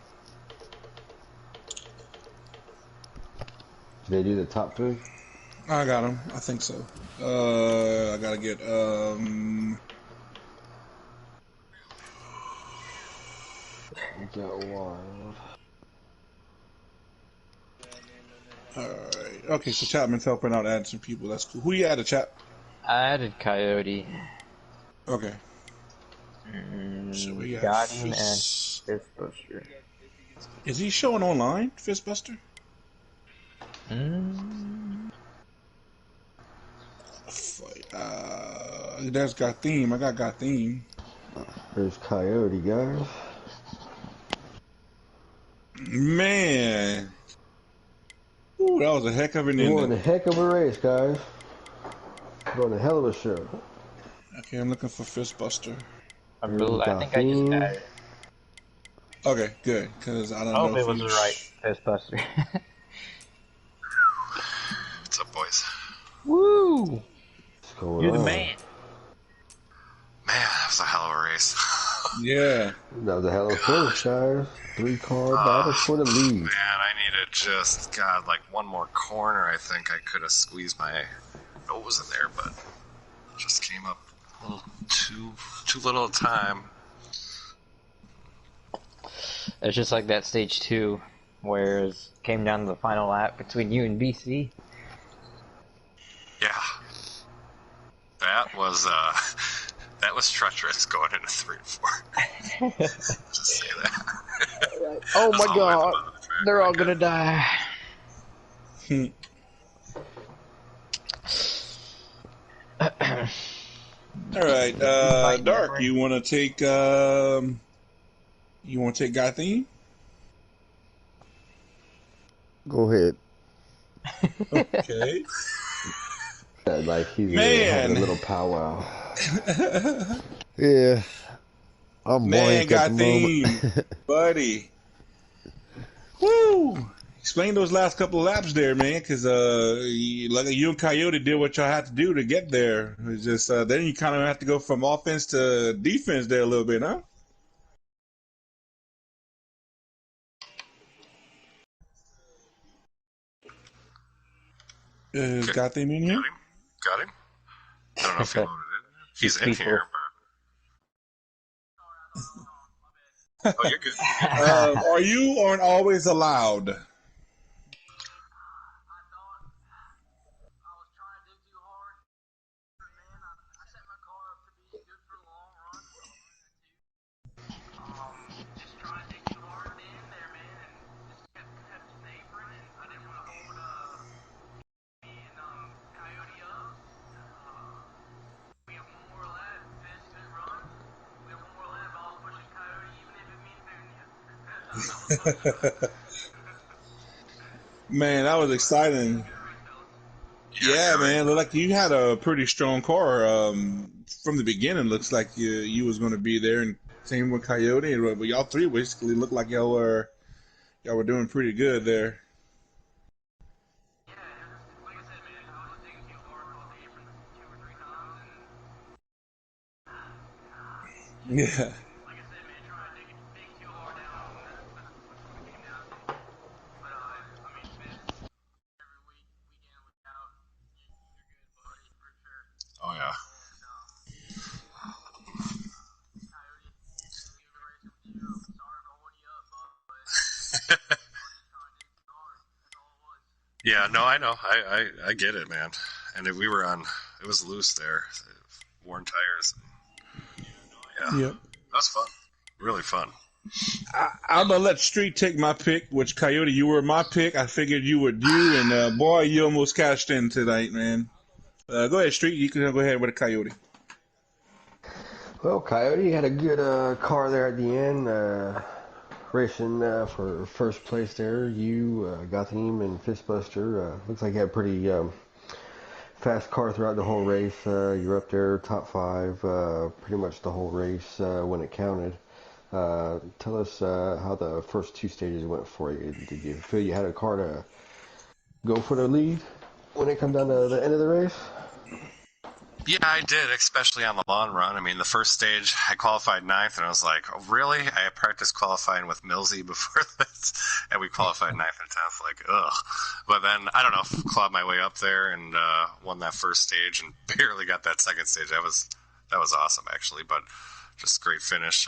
Did they do the top 3? I got him. I think so. I gotta get We got Wild. Alright. Okay, so Chapman's helping out adding some people. That's cool. Who you added, Chap? I added Coyote. Okay. So we got Godin and Fistbuster. Is he showing online, Fistbuster? There's Gotham. I got Gotham. There's Coyote, guys. Man. Ooh, that was a heck of an We're going a ending. heck of a race, guys. We're going a hell of a show. Okay, I'm looking for Fistbuster. I think I just got it. Okay, good, because I I don't hope know it if was you... the right Fistbuster. What's up, boys? Woo! What's going You're the on? man. Man, that was a hell of a race. Yeah. That was a hell of a finish, guys. 3-car battle for the lead. Man, I needed just, God, like one more corner. I think I could have squeezed my nose in there, but just came up a little too little time. It's just like that stage 2, where it came down to the final lap between you and BC. Yeah, that was treacherous going into 3 and 4. Just say that. Oh That's my all the way at the god, bottom of the track. they're all gonna die. All right, Fighting Dark, memory. you want to take guy theme? Go ahead. Okay. Like he's having Man. a little powwow. Yeah. I'm Man, blank at guy the theme, moment. buddy. Woo! Explain those last couple of laps there, man, because like you and Coyote did what y'all had to do to get there. It's just then you kind of have to go from offense to defense there a little bit, huh? Is Okay. guy theme in here? Got him. I don't know if he loaded it. He's in People. here, but oh, you're good. Are you aren't always allowed? Man, that was exciting. Yeah, man. Looked like you had a pretty strong car from the beginning. Looks like you was going to be there, and same with Coyote. But y'all three basically looked like y'all were doing pretty good there. Yeah. Oh yeah. Yeah, no, I know. I get it, man. And if we were on, it was loose there, worn tires. Yeah, Yep. that was fun. Really fun. I'm gonna let Street take my pick. Which Coyote, you were my pick. I figured you would do, and boy, you almost cashed in tonight, man. Go ahead, Street. You can go ahead with a Coyote. Well, Coyote had a good car there at the end, racing for first place there. You, Gotham and Fistbuster. Looks like you had a pretty fast car throughout the whole race. You're up there, top 5, pretty much the whole race when it counted. Tell us how the first 2 stages went for you. Did you feel you had a car to go for the lead when it come down to the end of the race? Yeah, I did, especially on the long run. I mean, the first stage, I qualified 9th, and I was like, oh, really? I had practiced qualifying with Millsy before this, and we qualified 9th and 10th, like, ugh. But then, I don't know, clawed my way up there and won that first stage and barely got that second stage. That was awesome, actually, but just great finish.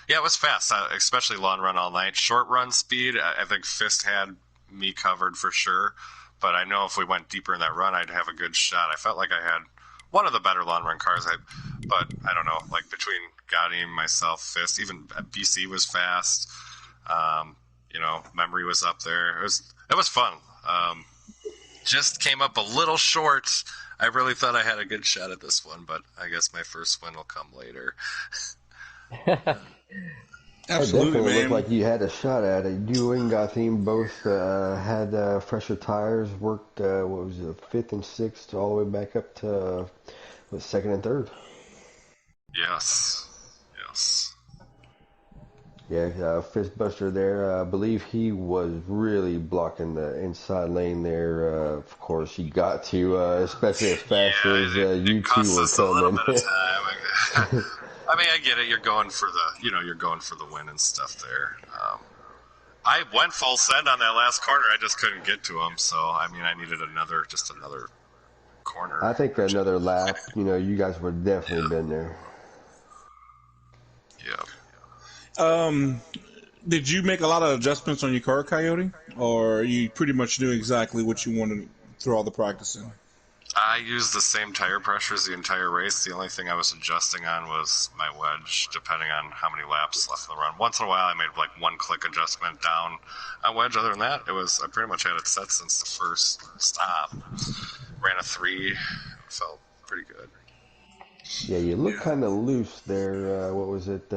Yeah, it was fast, especially long run all night. Short run speed, I think Fist had me covered for sure, but I know if we went deeper in that run, I'd have a good shot. I felt like I had one of the better long run cars, but I don't know, like between Gotti, myself, Fist, even BC was fast. Memory was up there. It was fun. Just came up a little short. I really thought I had a good shot at this one, but I guess my first win will come later. It Absolutely, definitely looked man. like you had a shot at it. You and Gotham both had fresher tires, worked, what was it, fifth and sixth, all the way back up to second and third. Yes. Yes. Yeah, Fistbuster there. I believe he was really blocking the inside lane there. Of course, he got to, especially as fast as Yeah, it you two costs were us a little coming. bit of time. I mean, I get it. You're going for the win and stuff there. I went full send on that last corner. I just couldn't get to him. So, I mean, I needed another corner. I think another lap, you guys would definitely been there. Yeah. Did you make a lot of adjustments on your car, Coyote, or you pretty much knew exactly what you wanted through all the practicing? I used the same tire pressures the entire race. The only thing I was adjusting on was my wedge, depending on how many laps left in the run. Once in a while, I made like one click adjustment down on wedge. Other than that, I pretty much had it set since the first stop. Ran a 3, felt pretty good. Yeah, you look kind of loose there. What was it?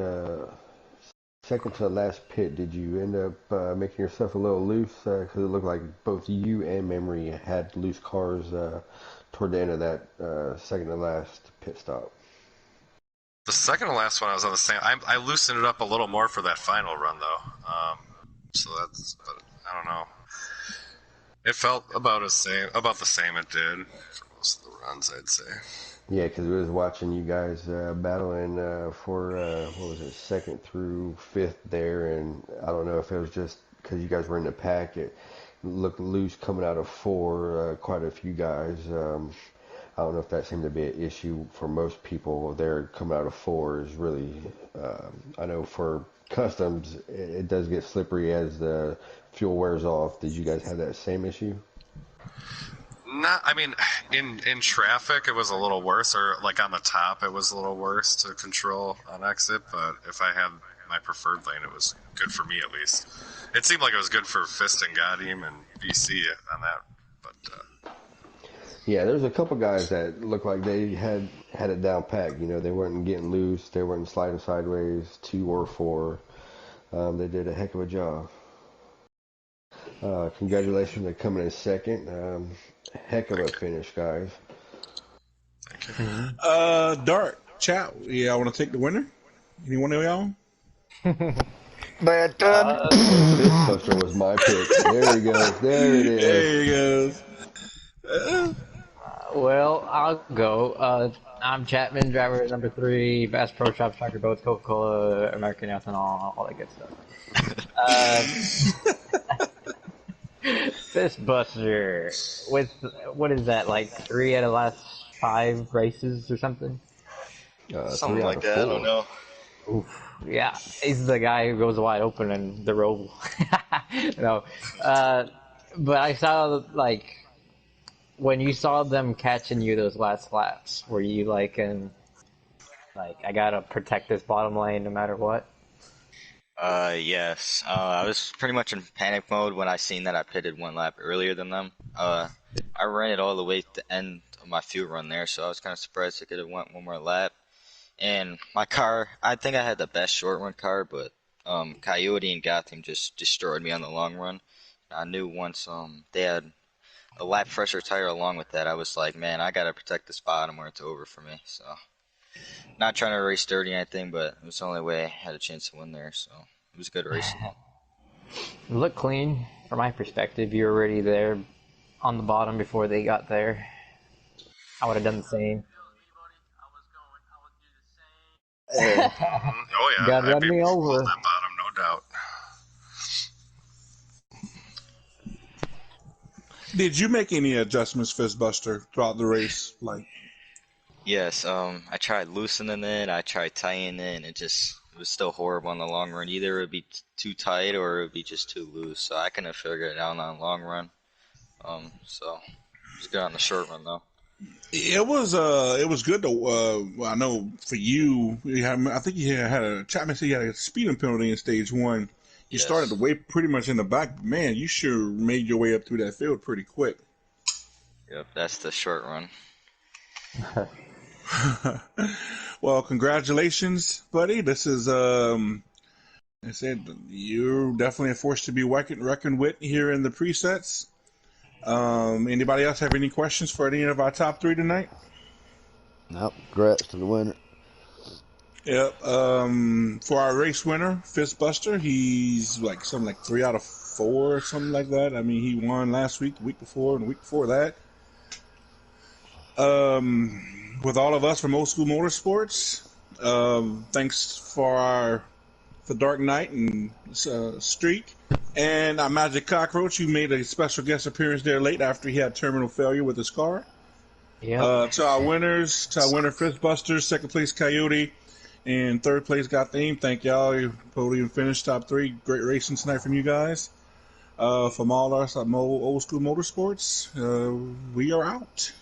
Second to the last pit, did you end up making yourself a little loose? Because it looked like both you and Memory had loose cars toward the end of that second to last pit stop. The second to last one, I was on the same. I loosened it up a little more for that final run, though. But I don't know. It felt about the same it did for most of the runs, I'd say. Yeah, because we was watching you guys battling for what was it, second through fifth there, and I don't know if it was just because you guys were in the pack. It looked loose coming out of four. Quite a few guys. I don't know if that seemed to be an issue for most people. There coming out of four is really. I know for customs it does get slippery as the fuel wears off. Did you guys have that same issue? I mean, in traffic it was a little worse, or like on the top it was a little worse to control on exit. But if I had my preferred lane, it was good for me at least. It seemed like it was good for Fist and Godim and BC on that. But yeah, there's a couple guys that looked like they had it down packed. They weren't getting loose, they weren't sliding sideways, 2 or 4. They did a heck of a job. Congratulations on coming in second. Heck of a finish, guys. Thank you. Dart, chat. Yeah, I want to take the winner. Anyone of y'all? Bad time. Fistbuster was my pick. There he goes. There it is. There he goes. Well, I'll go. I'm Chapman, driver number 3, Bass Pro Shop, Tracker Boats, Coca-Cola, American Ethanol, all that good stuff. Fistbuster with, what is that, like 3 out of the last 5 races or something? Something like that, I don't know. Oof. Yeah, he's the guy who goes wide open in the roll. No, but I saw, like, when you saw them catching you those last laps, were you like I gotta protect this bottom lane no matter what? Yes. I was pretty much in panic mode when I seen that I pitted 1 lap earlier than them. I ran it all the way to the end of my fuel run there, so I was kind of surprised I could have went 1 more lap. And my car, I think I had the best short run car, but Coyote and Gotham just destroyed me on the long run. I knew once they had a lap fresher tire along with that, I was like, man, I gotta protect this bottom or it's over for me. So, not trying to race dirty or anything, but it was the only way I had a chance to win there. So, it was a good race. Look clean from my perspective. You were already there on the bottom before they got there. I would have done the same. Oh yeah, God, I'd run be me full over. that bottom, no doubt. Did you make any adjustments, Fistbuster, throughout the race? Like, Yes, I tried loosening it, I tried tightening it, and it was still horrible in the long run. Either it would be too tight or it would be just too loose. So I couldn't figure it out on the long run. So it was good on the short run though. it was good to. I know for you, I think you had a Chapman said you had a speeding penalty in stage 1. You Yes. started way pretty much in the back. Man, you sure made your way up through that field pretty quick. Yep, that's the short run. Well, congratulations, buddy. This is I said you're definitely a force to be reckoned with here in the presets. Anybody else have any questions for any of our top three tonight? Nope. Congrats to the winner. Yep. For our race winner, Fistbuster, he's like something like 3 out of 4 or something like that. I mean, he won last week, the week before, and the week before that. With all of us from Old School Motorsports, thanks for Dark Knight and Streak, and our Magic Cockroach, who made a special guest appearance there late after he had terminal failure with his car. Yeah. To our winner Fistbusters, second place Coyote, and third place Got Theme. Thank y'all. You podium finished top 3. Great racing tonight from you guys. From all us at Old School Motorsports, we are out.